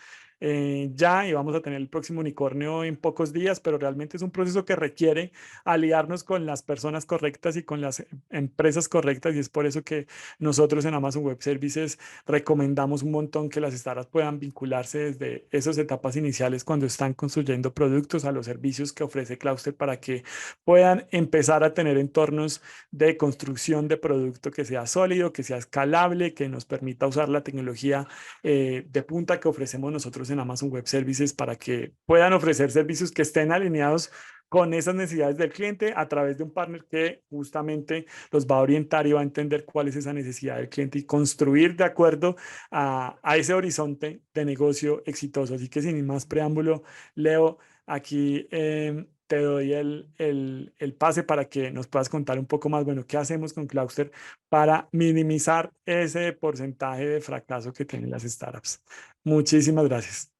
ya y vamos a tener el próximo unicornio en pocos días, pero realmente es un proceso que requiere aliarnos con las personas correctas y con las empresas correctas, y es por eso que nosotros en Amazon Web Services recomendamos un montón que las startups puedan vincularse desde esas etapas iniciales cuando están construyendo productos a los servicios que ofrece Clauster para que puedan empezar a tener entornos de construcción de producto que sea sólido, que sea escalable, que nos permita usar la tecnología de punta que ofrecemos nosotros en Amazon Web Services para que puedan ofrecer servicios que estén alineados con esas necesidades del cliente a través de un partner que justamente los va a orientar y va a entender cuál es esa necesidad del cliente y construir de acuerdo a ese horizonte de negocio exitoso. Así que sin más preámbulo, Leo, aquí te doy el pase para que nos puedas contar un poco más, bueno, qué hacemos con Clauster para minimizar ese porcentaje de fracaso que tienen las startups. Muchísimas gracias.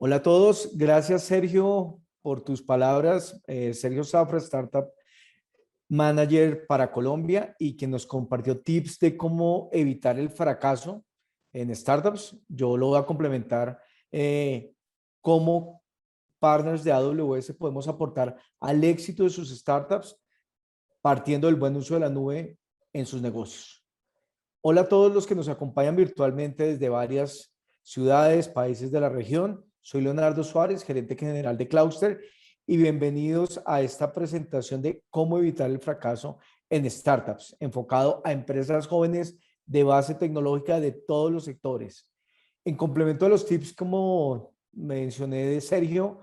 Hola a todos, gracias Sergio por tus palabras. Sergio Zafra, Startup Manager para Colombia y que nos compartió tips de cómo evitar el fracaso en startups. Yo lo voy a complementar cómo partners de AWS podemos aportar al éxito de sus startups partiendo del buen uso de la nube en sus negocios. Hola a todos los que nos acompañan virtualmente desde varias ciudades, países de la región. Soy Leonardo Suárez, gerente general de Clauster, y bienvenidos a esta presentación de cómo evitar el fracaso en startups, enfocado a empresas jóvenes de base tecnológica de todos los sectores. En complemento a los tips, como mencioné de Sergio,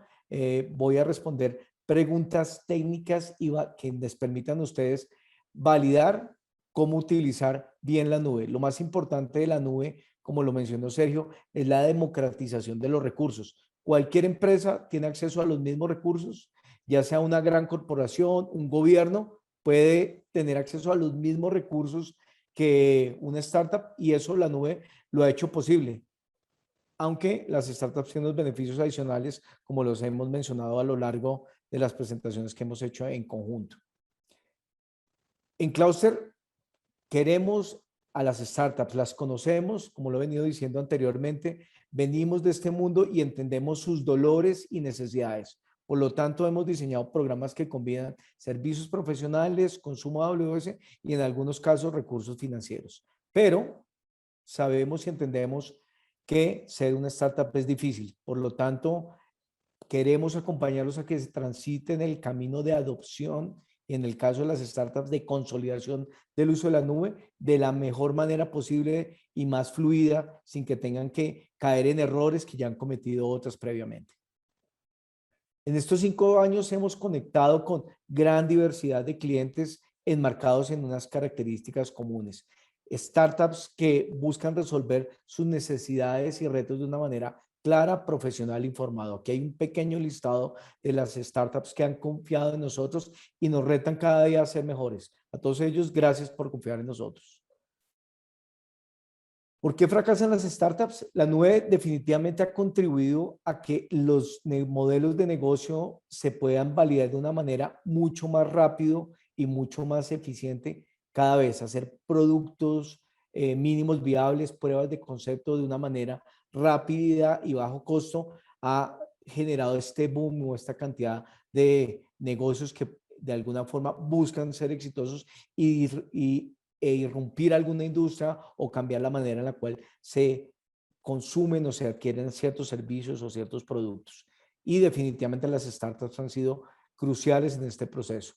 voy a responder preguntas técnicas que les permitan a ustedes validar cómo utilizar bien la nube. Lo más importante de la nube, como lo mencionó Sergio, es la democratización de los recursos. Cualquier empresa tiene acceso a los mismos recursos, ya sea una gran corporación, un gobierno, puede tener acceso a los mismos recursos que una startup, y eso la nube lo ha hecho posible. Aunque las startups tienen los beneficios adicionales, como los hemos mencionado a lo largo de las presentaciones que hemos hecho en conjunto. En Clauster queremos a las startups, las conocemos, como lo he venido diciendo anteriormente, venimos de este mundo y entendemos sus dolores y necesidades. Por lo tanto, hemos diseñado programas que combinan servicios profesionales, consumo AWS y en algunos casos recursos financieros. Pero sabemos y entendemos que ser una startup es difícil. Por lo tanto, queremos acompañarlos a que se transiten el camino de adopción, y en el caso de las startups de consolidación del uso de la nube, de la mejor manera posible y más fluida, sin que tengan que caer en errores que ya han cometido otras previamente. En estos 5 años hemos conectado con gran diversidad de clientes enmarcados en unas características comunes. Startups que buscan resolver sus necesidades y retos de una manera clara, profesional, informado. Aquí hay un pequeño listado de las startups que han confiado en nosotros y nos retan cada día a ser mejores. A todos ellos, gracias por confiar en nosotros. ¿Por qué fracasan las startups? La nube definitivamente ha contribuido a que los modelos de negocio se puedan validar de una manera mucho más rápido y mucho más eficiente cada vez. Hacer productos mínimos viables, pruebas de concepto de una manera rápida y bajo costo ha generado este boom o esta cantidad de negocios que de alguna forma buscan ser exitosos e irrumpir alguna industria o cambiar la manera en la cual se consumen o se adquieren ciertos servicios o ciertos productos. Y definitivamente las startups han sido cruciales en este proceso.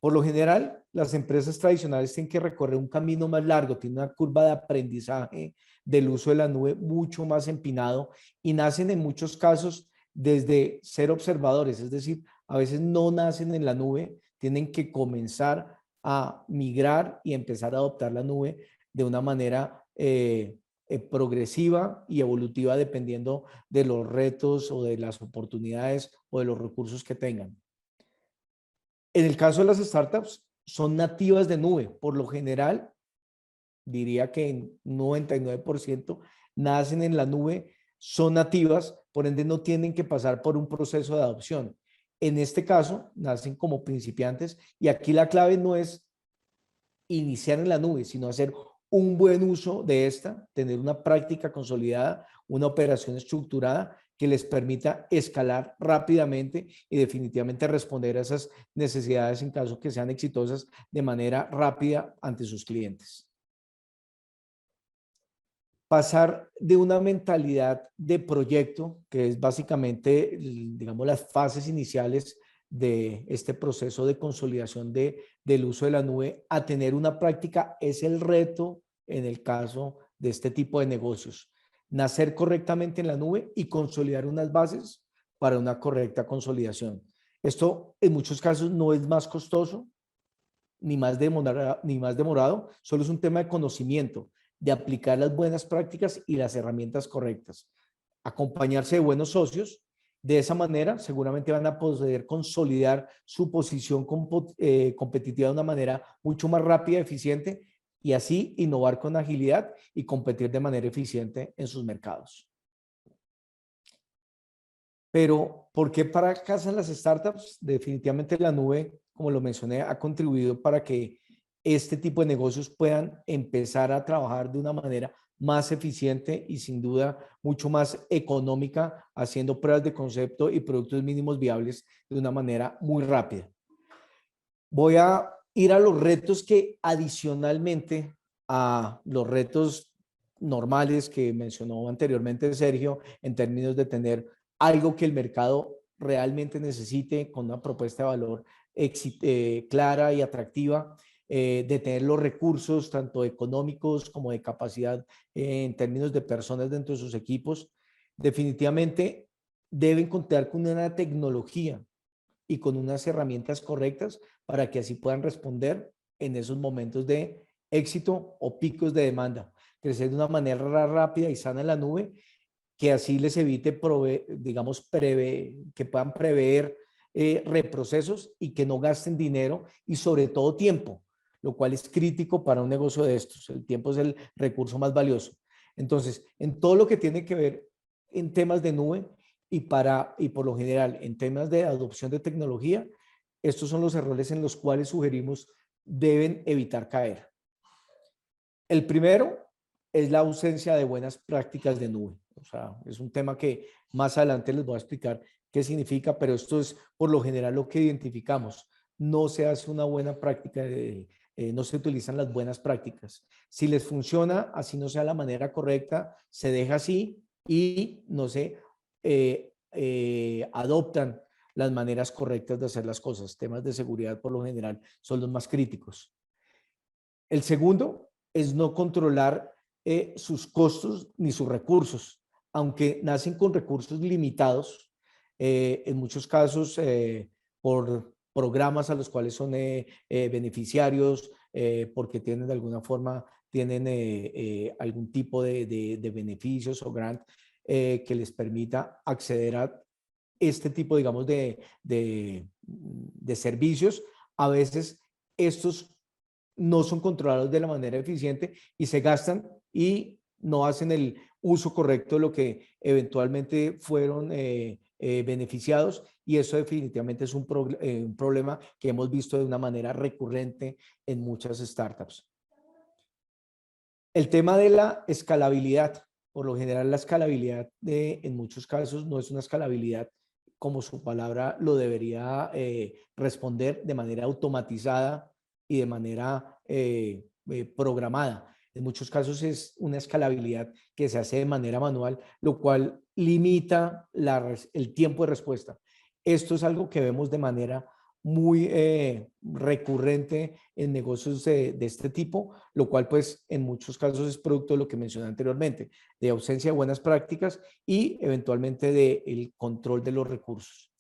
Por lo general, las empresas tradicionales tienen que recorrer un camino más largo, tienen una curva de aprendizaje del uso de la nube mucho más empinado y nacen en muchos casos desde ser observadores, es decir, a veces no nacen en la nube, tienen que comenzar a migrar y empezar a adoptar la nube de una manera progresiva y evolutiva dependiendo de los retos o de las oportunidades o de los recursos que tengan. En el caso de las startups, son nativas de nube. Por lo general, diría que en 99% nacen en la nube, son nativas, por ende no tienen que pasar por un proceso de adopción. En este caso, nacen como principiantes y aquí la clave no es iniciar en la nube, sino hacer un buen uso de esta, tener una práctica consolidada, una operación estructurada que les permita escalar rápidamente y definitivamente responder a esas necesidades en caso que sean exitosas de manera rápida ante sus clientes. Pasar de una mentalidad de proyecto, que es básicamente, digamos, las fases iniciales de este proceso de consolidación del uso de la nube, a tener una práctica es el reto en el caso de este tipo de negocios. Nacer correctamente en la nube y consolidar unas bases para una correcta consolidación. Esto en muchos casos no es más costoso ni más demorado, solo es un tema de conocimiento, de aplicar las buenas prácticas y las herramientas correctas. Acompañarse de buenos socios. De esa manera, seguramente van a poder consolidar su posición competitiva de una manera mucho más rápida y eficiente y así innovar con agilidad y competir de manera eficiente en sus mercados. Pero, ¿por qué fracasan las startups? Definitivamente la nube, como lo mencioné, ha contribuido para que este tipo de negocios puedan empezar a trabajar de una manera más eficiente y sin duda mucho más económica, haciendo pruebas de concepto y productos mínimos viables de una manera muy rápida. Voy a ir a los retos que adicionalmente a los retos normales que mencionó anteriormente Sergio, en términos de tener algo que el mercado realmente necesite con una propuesta de valor clara y atractiva, de tener los recursos tanto económicos como de capacidad en términos de personas dentro de sus equipos, definitivamente deben contar con una tecnología y con unas herramientas correctas para que así puedan responder en esos momentos de éxito o picos de demanda. Crecer de una manera rápida y sana en la nube, que así les evite, digamos, que puedan prever reprocesos y que no gasten dinero y sobre todo tiempo, lo cual es crítico para un negocio de estos. El tiempo es el recurso más valioso. Entonces, en todo lo que tiene que ver en temas de nube y por lo general en temas de adopción de tecnología, estos son los errores en los cuales sugerimos deben evitar caer. El primero es la ausencia de buenas prácticas de nube. O sea, es un tema que más adelante les voy a explicar qué significa, pero esto es por lo general lo que identificamos. No se hace una buena práctica, no se utilizan las buenas prácticas. Si les funciona, así no sea la manera correcta, se deja así y no se adoptan las maneras correctas de hacer las cosas. Temas de seguridad por lo general son los más críticos. El segundo es no controlar sus costos ni sus recursos, aunque nacen con recursos limitados, en muchos casos por programas a los cuales son beneficiarios, porque tienen de alguna forma, tienen algún tipo de beneficios o grant que les permita acceder a este tipo, digamos, de servicios. A veces estos no son controlados de la manera eficiente y se gastan y no hacen el uso correcto de lo que eventualmente fueron beneficiados, y eso definitivamente es un problema que hemos visto de una manera recurrente en muchas startups. El tema de la escalabilidad. Por lo general, la escalabilidad en muchos casos no es una escalabilidad como su palabra lo debería responder, de manera automatizada y de manera programada. En muchos casos es una escalabilidad que se hace de manera manual, lo cual limita el tiempo de respuesta. Esto es algo que vemos de manera muy recurrente en negocios de este tipo, lo cual pues en muchos casos es producto de lo que mencioné anteriormente, de ausencia de buenas prácticas y eventualmente del control de los recursos.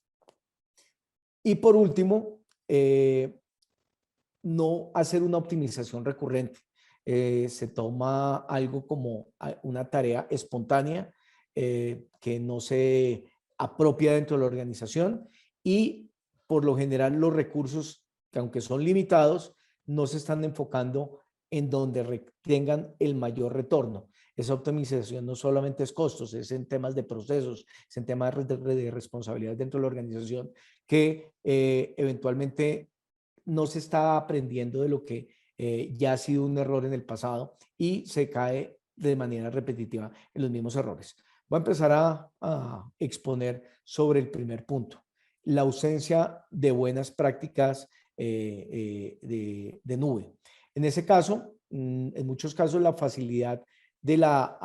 Y por último, no hacer una optimización recurrente. Se toma algo como una tarea espontánea que no se apropia dentro de la organización y por lo general los recursos, que aunque son limitados, no se están enfocando en donde tengan el mayor retorno. Esa optimización no solamente es costos, es en temas de procesos, es en temas de responsabilidad dentro de la organización que eventualmente no se está aprendiendo de lo que ya ha sido un error en el pasado y se cae de manera repetitiva en los mismos errores. Voy a empezar a exponer sobre el primer punto, la ausencia de buenas prácticas de nube. En ese caso, en muchos casos, la facilidad de la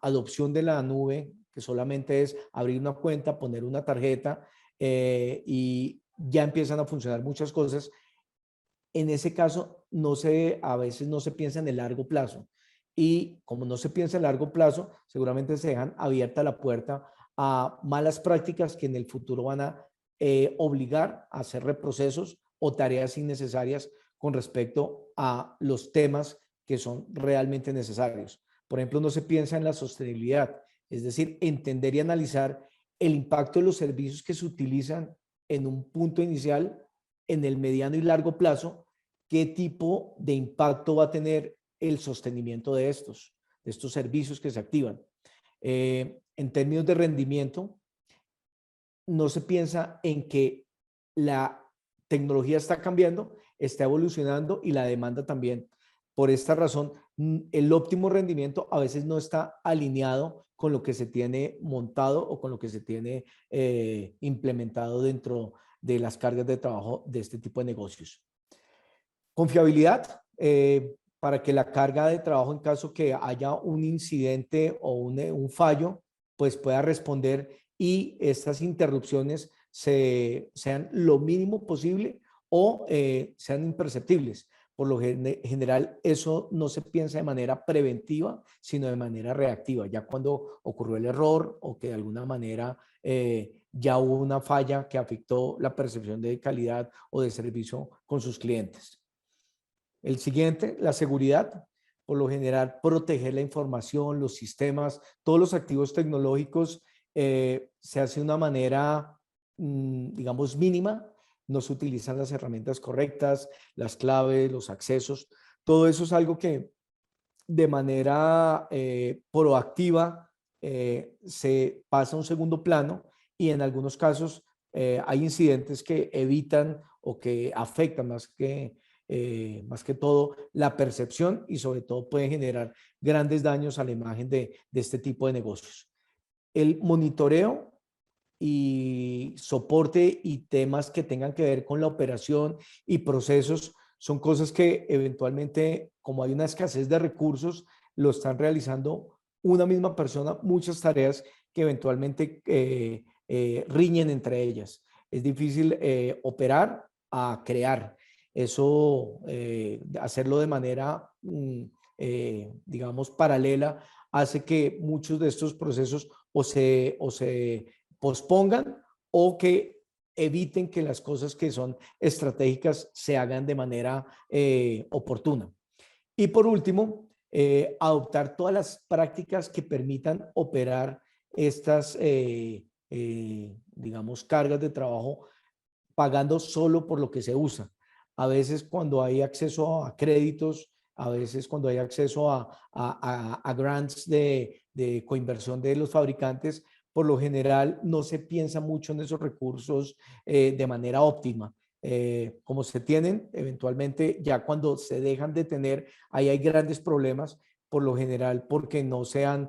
adopción de la nube, que solamente es abrir una cuenta, poner una tarjeta y ya empiezan a funcionar muchas cosas. En ese caso, a veces no se piensa en el largo plazo. Y como no se piensa en largo plazo, seguramente se dejan abierta la puerta a malas prácticas que en el futuro van a obligar a hacer reprocesos o tareas innecesarias con respecto a los temas que son realmente necesarios. Por ejemplo, no se piensa en la sostenibilidad, es decir, entender y analizar el impacto de los servicios que se utilizan en un punto inicial, en el mediano y largo plazo, qué tipo de impacto va a tener el sostenimiento de estos servicios que se activan. En términos de rendimiento, no se piensa en que la tecnología está cambiando, está evolucionando y la demanda también. Por esta razón, el óptimo rendimiento a veces no está alineado con lo que se tiene montado o con lo que se tiene implementado dentro de las cargas de trabajo de este tipo de negocios. Confiabilidad, para que la carga de trabajo, en caso que haya un incidente o un fallo, pues pueda responder y estas interrupciones sean lo mínimo posible o sean imperceptibles. Por lo general, eso no se piensa de manera preventiva, sino de manera reactiva, ya cuando ocurrió el error o que de alguna manera ya hubo una falla que afectó la percepción de calidad o de servicio con sus clientes. El siguiente, la seguridad. Por lo general, proteger la información, los sistemas, todos los activos tecnológicos se hace de una manera, digamos, mínima. No se utilizan las herramientas correctas, las claves, los accesos. Todo eso es algo que de manera proactiva se pasa a un segundo plano y en algunos casos hay incidentes que evitan o que afectan más que todo la percepción y sobre todo pueden generar grandes daños a la imagen de este tipo de negocios. El monitoreo y soporte y temas que tengan que ver con la operación y procesos son cosas que eventualmente, como hay una escasez de recursos, lo están realizando una misma persona, muchas tareas que eventualmente riñen entre ellas. Es difícil operar a crear. Eso, hacerlo de manera, digamos, paralela, hace que muchos de estos procesos o se pospongan o que eviten que las cosas que son estratégicas se hagan de manera oportuna. Y por último, adoptar todas las prácticas que permitan operar estas, digamos, cargas de trabajo pagando solo por lo que se usa. A veces cuando hay acceso a créditos, a veces cuando hay acceso a grants de coinversión de los fabricantes, por lo general no se piensa mucho en esos recursos de manera óptima. Como se tienen, eventualmente ya cuando se dejan de tener, ahí hay grandes problemas, por lo general porque no se han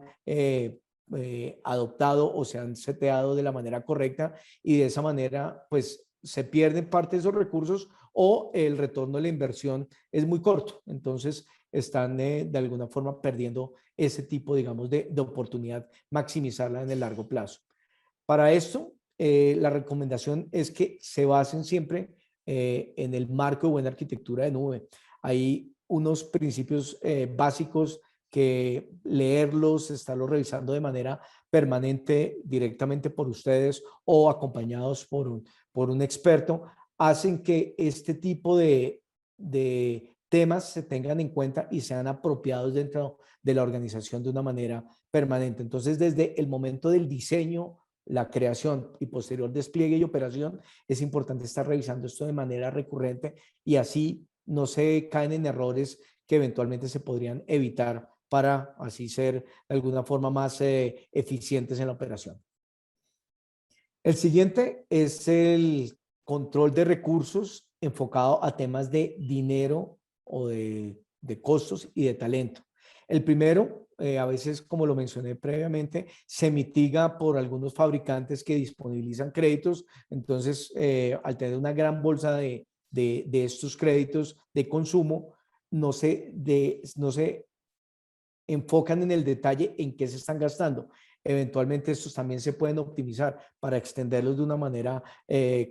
adoptado o se han seteado de la manera correcta y de esa manera pues se pierden parte de esos recursos o el retorno de la inversión es muy corto. Entonces, están de alguna forma perdiendo ese tipo, digamos, de oportunidad, maximizarla en el largo plazo. Para esto, la recomendación es que se basen siempre en el marco de buena arquitectura de nube. Hay unos principios básicos que leerlos, estarlos revisando de manera permanente directamente por ustedes o acompañados por un experto, hacen que este tipo de temas se tengan en cuenta y sean apropiados dentro de la organización de una manera permanente. Entonces, desde el momento del diseño, la creación y posterior despliegue y operación, es importante estar revisando esto de manera recurrente y así no se caen en errores que eventualmente se podrían evitar para así ser de alguna forma más eficientes en la operación. El siguiente es el control de recursos enfocado a temas de dinero o de costos y de talento. El primero, a veces, como lo mencioné previamente, se mitiga por algunos fabricantes que disponibilizan créditos. Entonces, al tener una gran bolsa de estos créditos de consumo, no se enfocan en el detalle en qué se están gastando. Eventualmente estos también se pueden optimizar para extenderlos de una manera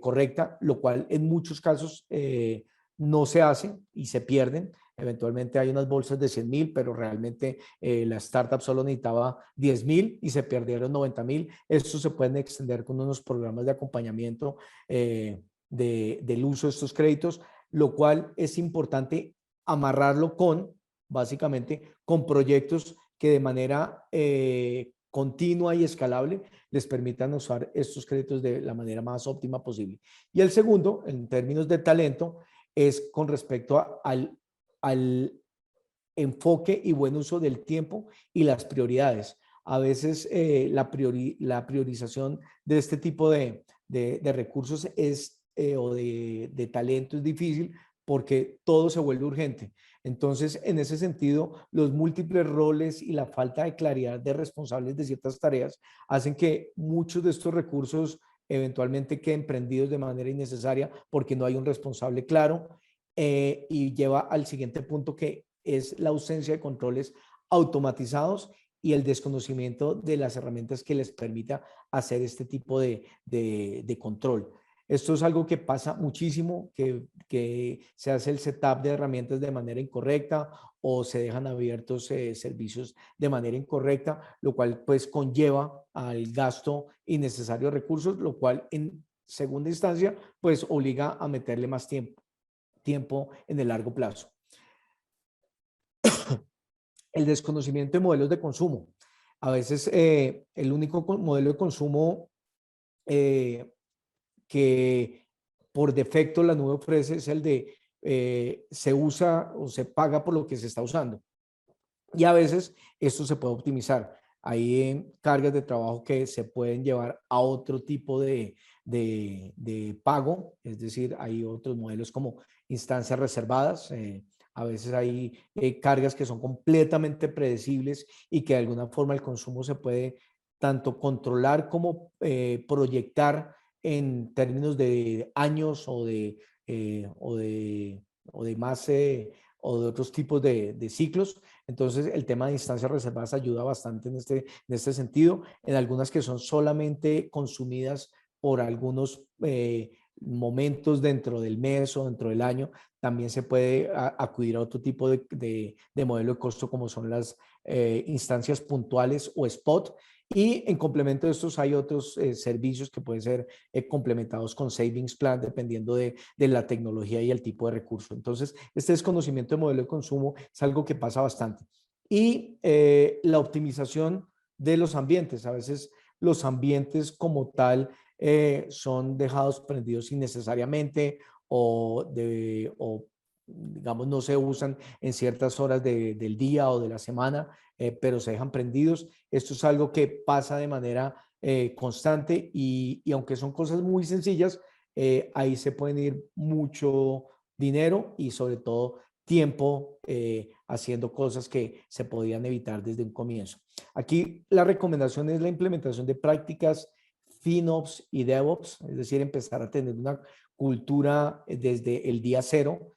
correcta, lo cual en muchos casos no se hace y se pierden. Eventualmente hay unas bolsas de 100,000, pero realmente la startup solo necesitaba 10,000 y se perdieron 90,000. Estos se pueden extender con unos programas de acompañamiento del uso de estos créditos, lo cual es importante amarrarlo con básicamente con proyectos que de manera continua y escalable les permitan usar estos créditos de la manera más óptima posible. Y el segundo, en términos de talento, es con respecto al enfoque y buen uso del tiempo y las prioridades. A veces la priorización de este tipo de recursos o de talento es difícil porque todo se vuelve urgente. Entonces, en ese sentido, los múltiples roles y la falta de claridad de responsables de ciertas tareas hacen que muchos de estos recursos eventualmente queden prendidos de manera innecesaria porque no hay un responsable claro y lleva al siguiente punto que es la ausencia de controles automatizados y el desconocimiento de las herramientas que les permita hacer este tipo de control. Esto es algo que pasa muchísimo, que se hace el setup de herramientas de manera incorrecta o se dejan abiertos servicios de manera incorrecta, lo cual pues conlleva al gasto innecesario de recursos, lo cual en segunda instancia pues obliga a meterle más tiempo en el largo plazo. El desconocimiento de modelos de consumo. A veces el único modelo de consumo que por defecto la nube ofrece es el de se usa o se paga por lo que se está usando. Y a veces esto se puede optimizar. Hay cargas de trabajo que se pueden llevar a otro tipo de pago, es decir, hay otros modelos como instancias reservadas. A veces hay cargas que son completamente predecibles y que de alguna forma el consumo se puede tanto controlar como proyectar en términos de años o de más o de otros tipos de ciclos. Entonces, el tema de instancias reservadas ayuda bastante en este sentido. En algunas que son solamente consumidas por algunos momentos dentro del mes o dentro del año, también se puede acudir a otro tipo de modelo de costo como son las instancias puntuales o spot. Y en complemento de estos hay otros servicios que pueden ser complementados con Savings Plan dependiendo de la tecnología y el tipo de recurso. Entonces, este desconocimiento de modelo de consumo es algo que pasa bastante. Y la optimización de los ambientes. A veces los ambientes como tal son dejados prendidos innecesariamente o digamos no se usan en ciertas horas del día o de la semana, pero se dejan prendidos. Esto es algo que pasa de manera constante y aunque son cosas muy sencillas, ahí se pueden ir mucho dinero y sobre todo tiempo haciendo cosas que se podían evitar desde un comienzo. Aquí la recomendación es la implementación de prácticas FinOps y DevOps, es decir, empezar a tener una cultura desde el día cero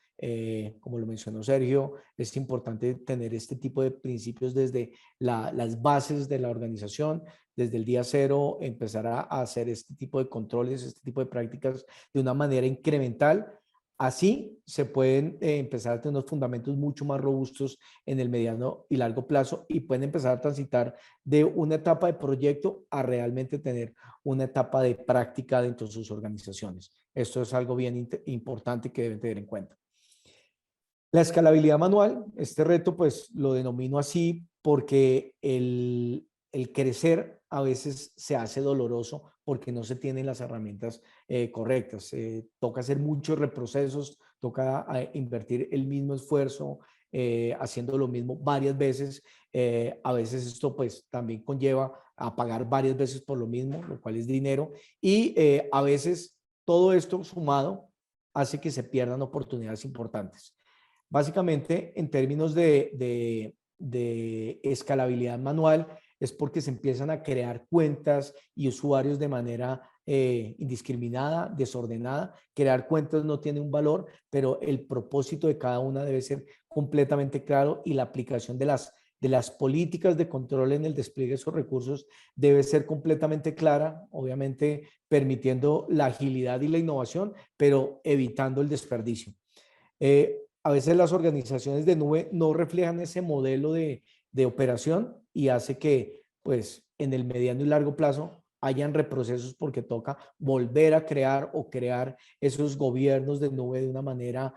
como lo mencionó Sergio, es importante tener este tipo de principios desde las bases de la organización, desde el día cero, empezar a hacer este tipo de controles, este tipo de prácticas de una manera incremental. Así se pueden empezar a tener unos fundamentos mucho más robustos en el mediano y largo plazo y pueden empezar a transitar de una etapa de proyecto a realmente tener una etapa de práctica dentro de sus organizaciones. Esto es algo bien importante que deben tener en cuenta. La escalabilidad manual, este reto pues lo denomino así porque el crecer a veces se hace doloroso porque no se tienen las herramientas correctas. Toca hacer muchos reprocesos, toca invertir el mismo esfuerzo, haciendo lo mismo varias veces. A veces esto pues también conlleva a pagar varias veces por lo mismo, lo cual es dinero. Y a veces todo esto sumado hace que se pierdan oportunidades importantes. Básicamente, en términos de escalabilidad manual, es porque se empiezan a crear cuentas y usuarios de manera indiscriminada, desordenada. Crear cuentas no tiene un valor, pero el propósito de cada una debe ser completamente claro y la aplicación de las políticas de control en el despliegue de esos recursos debe ser completamente clara, obviamente permitiendo la agilidad y la innovación, pero evitando el desperdicio. A veces las organizaciones de nube no reflejan ese modelo de operación y hace que, pues, en el mediano y largo plazo hayan reprocesos porque toca volver a crear o crear esos gobiernos de nube de una manera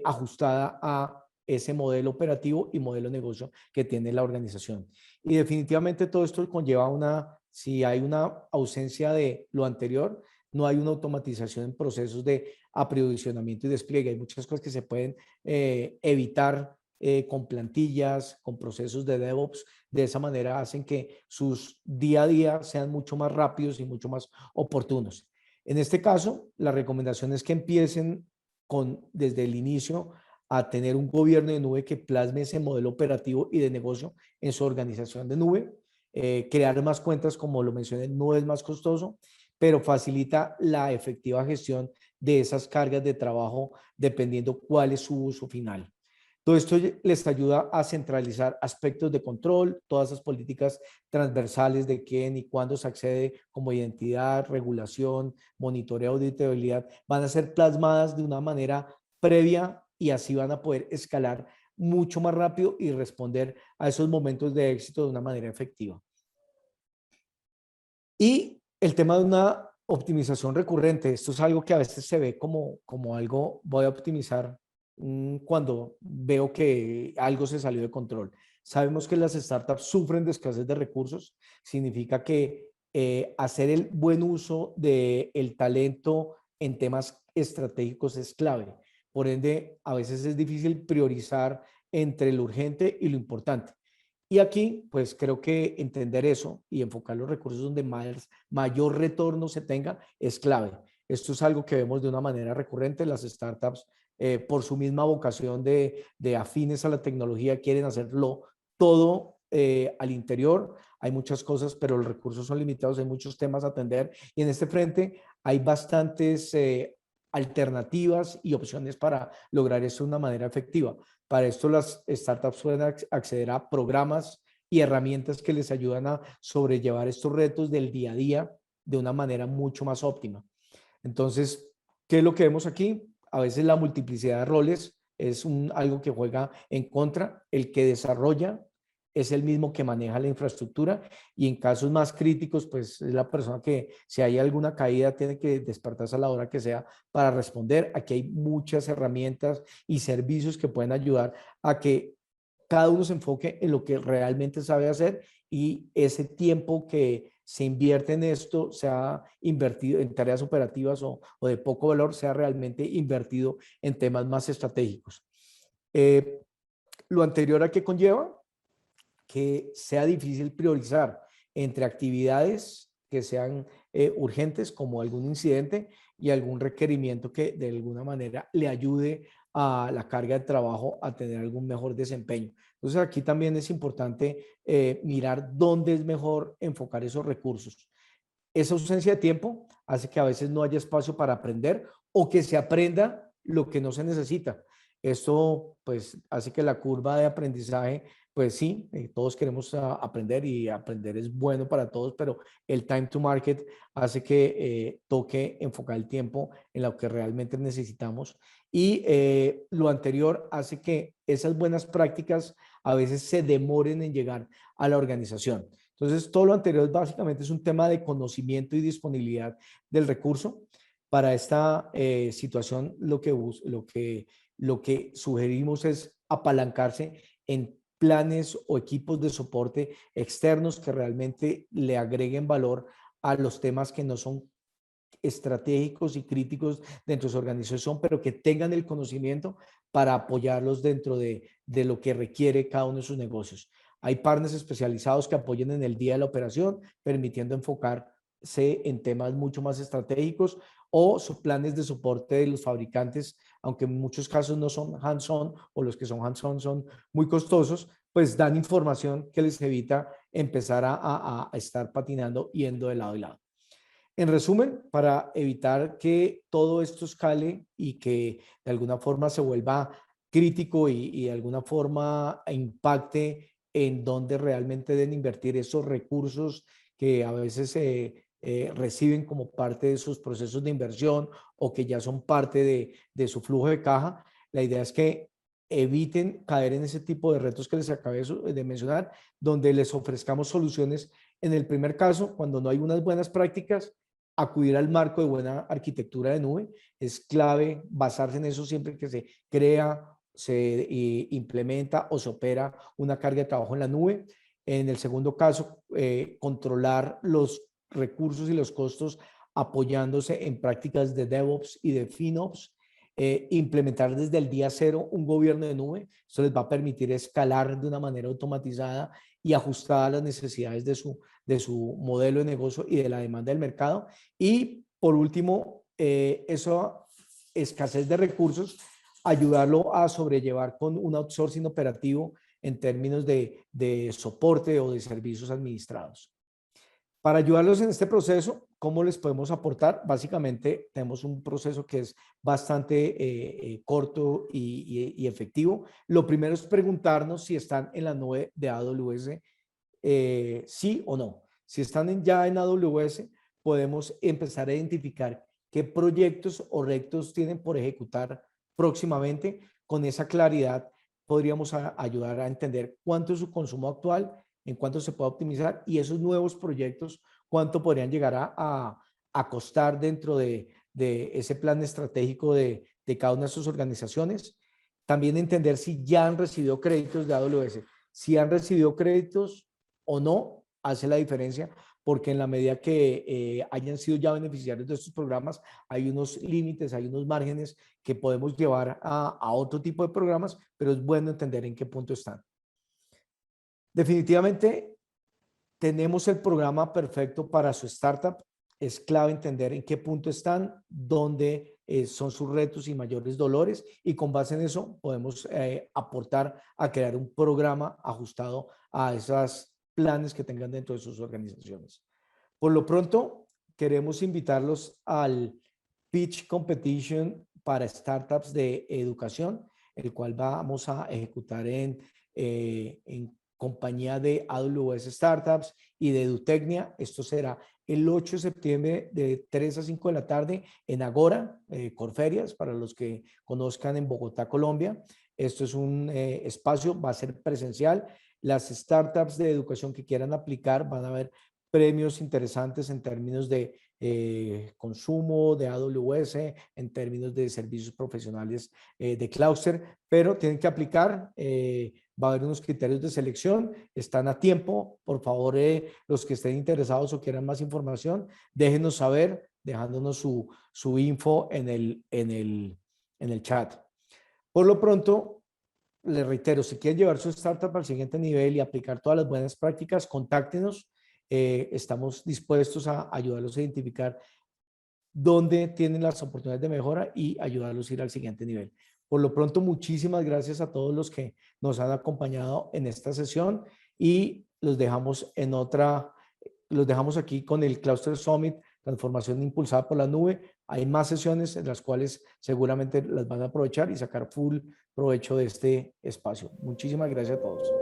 ajustada a ese modelo operativo y modelo de negocio que tiene la organización. Y definitivamente todo esto conlleva si hay una ausencia de lo anterior, no hay una automatización en procesos de aprovisionamiento y despliegue. Hay muchas cosas que se pueden evitar con plantillas, con procesos de DevOps. De esa manera hacen que sus día a día sean mucho más rápidos y mucho más oportunos. En este caso, la recomendación es que empiecen desde el inicio a tener un gobierno de nube que plasme ese modelo operativo y de negocio en su organización de nube. Crear más cuentas, como lo mencioné, no es más costoso, pero facilita la efectiva gestión de esas cargas de trabajo dependiendo cuál es su uso final. Todo esto les ayuda a centralizar aspectos de control, todas esas políticas transversales de quién y cuándo se accede como identidad, regulación, monitoreo, auditabilidad, van a ser plasmadas de una manera previa y así van a poder escalar mucho más rápido y responder a esos momentos de éxito de una manera efectiva. Y el tema de una optimización recurrente, esto es algo que a veces se ve como algo, voy a optimizar cuando veo que algo se salió de control. Sabemos que las startups sufren de escasez de recursos, significa que hacer el buen uso del talento en temas estratégicos es clave. Por ende, a veces es difícil priorizar entre lo urgente y lo importante. Y aquí, pues creo que entender eso y enfocar los recursos donde mayor retorno se tenga es clave. Esto es algo que vemos de una manera recurrente. Las startups, por su misma vocación de afines a la tecnología, quieren hacerlo todo al interior. Hay muchas cosas, pero los recursos son limitados, hay muchos temas a atender. Y en este frente hay bastantes alternativas y opciones para lograr eso de una manera efectiva. Para esto las startups pueden acceder a programas y herramientas que les ayudan a sobrellevar estos retos del día a día de una manera mucho más óptima. Entonces, ¿qué es lo que vemos aquí? A veces la multiplicidad de roles es algo que juega en contra. El que desarrolla es el mismo que maneja la infraestructura y en casos más críticos, pues es la persona que si hay alguna caída tiene que despertarse a la hora que sea para responder. Aquí hay muchas herramientas y servicios que pueden ayudar a que cada uno se enfoque en lo que realmente sabe hacer y ese tiempo que se invierte en esto sea invertido en tareas operativas o de poco valor, sea realmente invertido en temas más estratégicos. Lo anterior a qué conlleva que sea difícil priorizar entre actividades que sean urgentes como algún incidente y algún requerimiento que de alguna manera le ayude a la carga de trabajo a tener algún mejor desempeño. Entonces aquí también es importante mirar dónde es mejor enfocar esos recursos. Esa ausencia de tiempo hace que a veces no haya espacio para aprender o que se aprenda lo que no se necesita. Esto pues hace que la curva de aprendizaje, pues sí, todos queremos aprender y aprender es bueno para todos, pero el time to market hace que toque enfocar el tiempo en lo que realmente necesitamos y lo anterior hace que esas buenas prácticas a veces se demoren en llegar a la organización. Entonces, todo lo anterior básicamente es un tema de conocimiento y disponibilidad del recurso. Para esta situación, lo que sugerimos es apalancarse en planes o equipos de soporte externos que realmente le agreguen valor a los temas que no son estratégicos y críticos dentro de su organización, pero que tengan el conocimiento para apoyarlos dentro de lo que requiere cada uno de sus negocios. Hay partners especializados que apoyen en el día de la operación, permitiendo enfocarse en temas mucho más estratégicos o planes de soporte de los fabricantes, aunque en muchos casos no son hands-on o los que son hands-on son muy costosos, pues dan información que les evita empezar a estar patinando yendo de lado a lado. En resumen, para evitar que todo esto escale y que de alguna forma se vuelva crítico y de alguna forma impacte en dónde realmente deben invertir esos recursos que a veces se reciben como parte de sus procesos de inversión o que ya son parte de su flujo de caja, la idea es que eviten caer en ese tipo de retos que les acabé de mencionar, donde les ofrezcamos soluciones. En el primer caso, cuando no hay unas buenas prácticas, acudir al marco de buena arquitectura de nube. Es clave basarse en eso siempre que se crea, se implementa o se opera una carga de trabajo en la nube. En el segundo caso, controlar los recursos y los costos apoyándose en prácticas de DevOps y de FinOps. Implementar desde el día cero un gobierno de nube. Esto les va a permitir escalar de una manera automatizada y ajustada a las necesidades de su modelo de negocio y de la demanda del mercado. Y por último, esa escasez de recursos, ayudarlo a sobrellevar con un outsourcing operativo en términos de soporte o de servicios administrados. Para ayudarlos en este proceso, ¿cómo les podemos aportar? Básicamente, tenemos un proceso que es bastante corto y efectivo. Lo primero es preguntarnos si están en la nube de AWS, sí o no. Si están ya en AWS, podemos empezar a identificar qué proyectos o retos tienen por ejecutar próximamente. Con esa claridad, podríamos ayudar a entender cuánto es su consumo actual, en cuánto se puede optimizar y esos nuevos proyectos, cuánto podrían llegar a costar dentro de ese plan estratégico de cada una de sus organizaciones. También entender si ya han recibido créditos de AWS. Si han recibido créditos o no, hace la diferencia, porque en la medida que hayan sido ya beneficiarios de estos programas, hay unos límites, hay unos márgenes que podemos llevar a otro tipo de programas, pero es bueno entender en qué punto están. Definitivamente tenemos el programa perfecto para su startup. Es clave entender en qué punto están, dónde son sus retos y mayores dolores, y con base en eso podemos aportar a crear un programa ajustado a esos planes que tengan dentro de sus organizaciones. Por lo pronto, queremos invitarlos al Pitch Competition para startups de educación, el cual vamos a ejecutar en compañía de AWS Startups y de Edutecnia. Esto será el 8 de septiembre de 3 a 5 de la tarde en Agora, Corferias, para los que conozcan en Bogotá, Colombia. Esto es un espacio, va a ser presencial. Las startups de educación que quieran aplicar van a ver premios interesantes en términos de consumo de AWS, en términos de servicios profesionales de Clouster, pero tienen que aplicar. Va a haber unos criterios de selección, están a tiempo. Por favor, los que estén interesados o quieran más información, déjenos saber, dejándonos su info en el chat. Por lo pronto, les reitero, si quieren llevar su startup al siguiente nivel y aplicar todas las buenas prácticas, contáctenos. Estamos dispuestos a ayudarlos a identificar dónde tienen las oportunidades de mejora y ayudarlos a ir al siguiente nivel. Por lo pronto, muchísimas gracias a todos los que nos han acompañado en esta sesión y los dejamos aquí con el Cluster Summit transformación impulsada por la nube. Hay más sesiones en las cuales seguramente las van a aprovechar y sacar full provecho de este espacio. Muchísimas gracias a todos.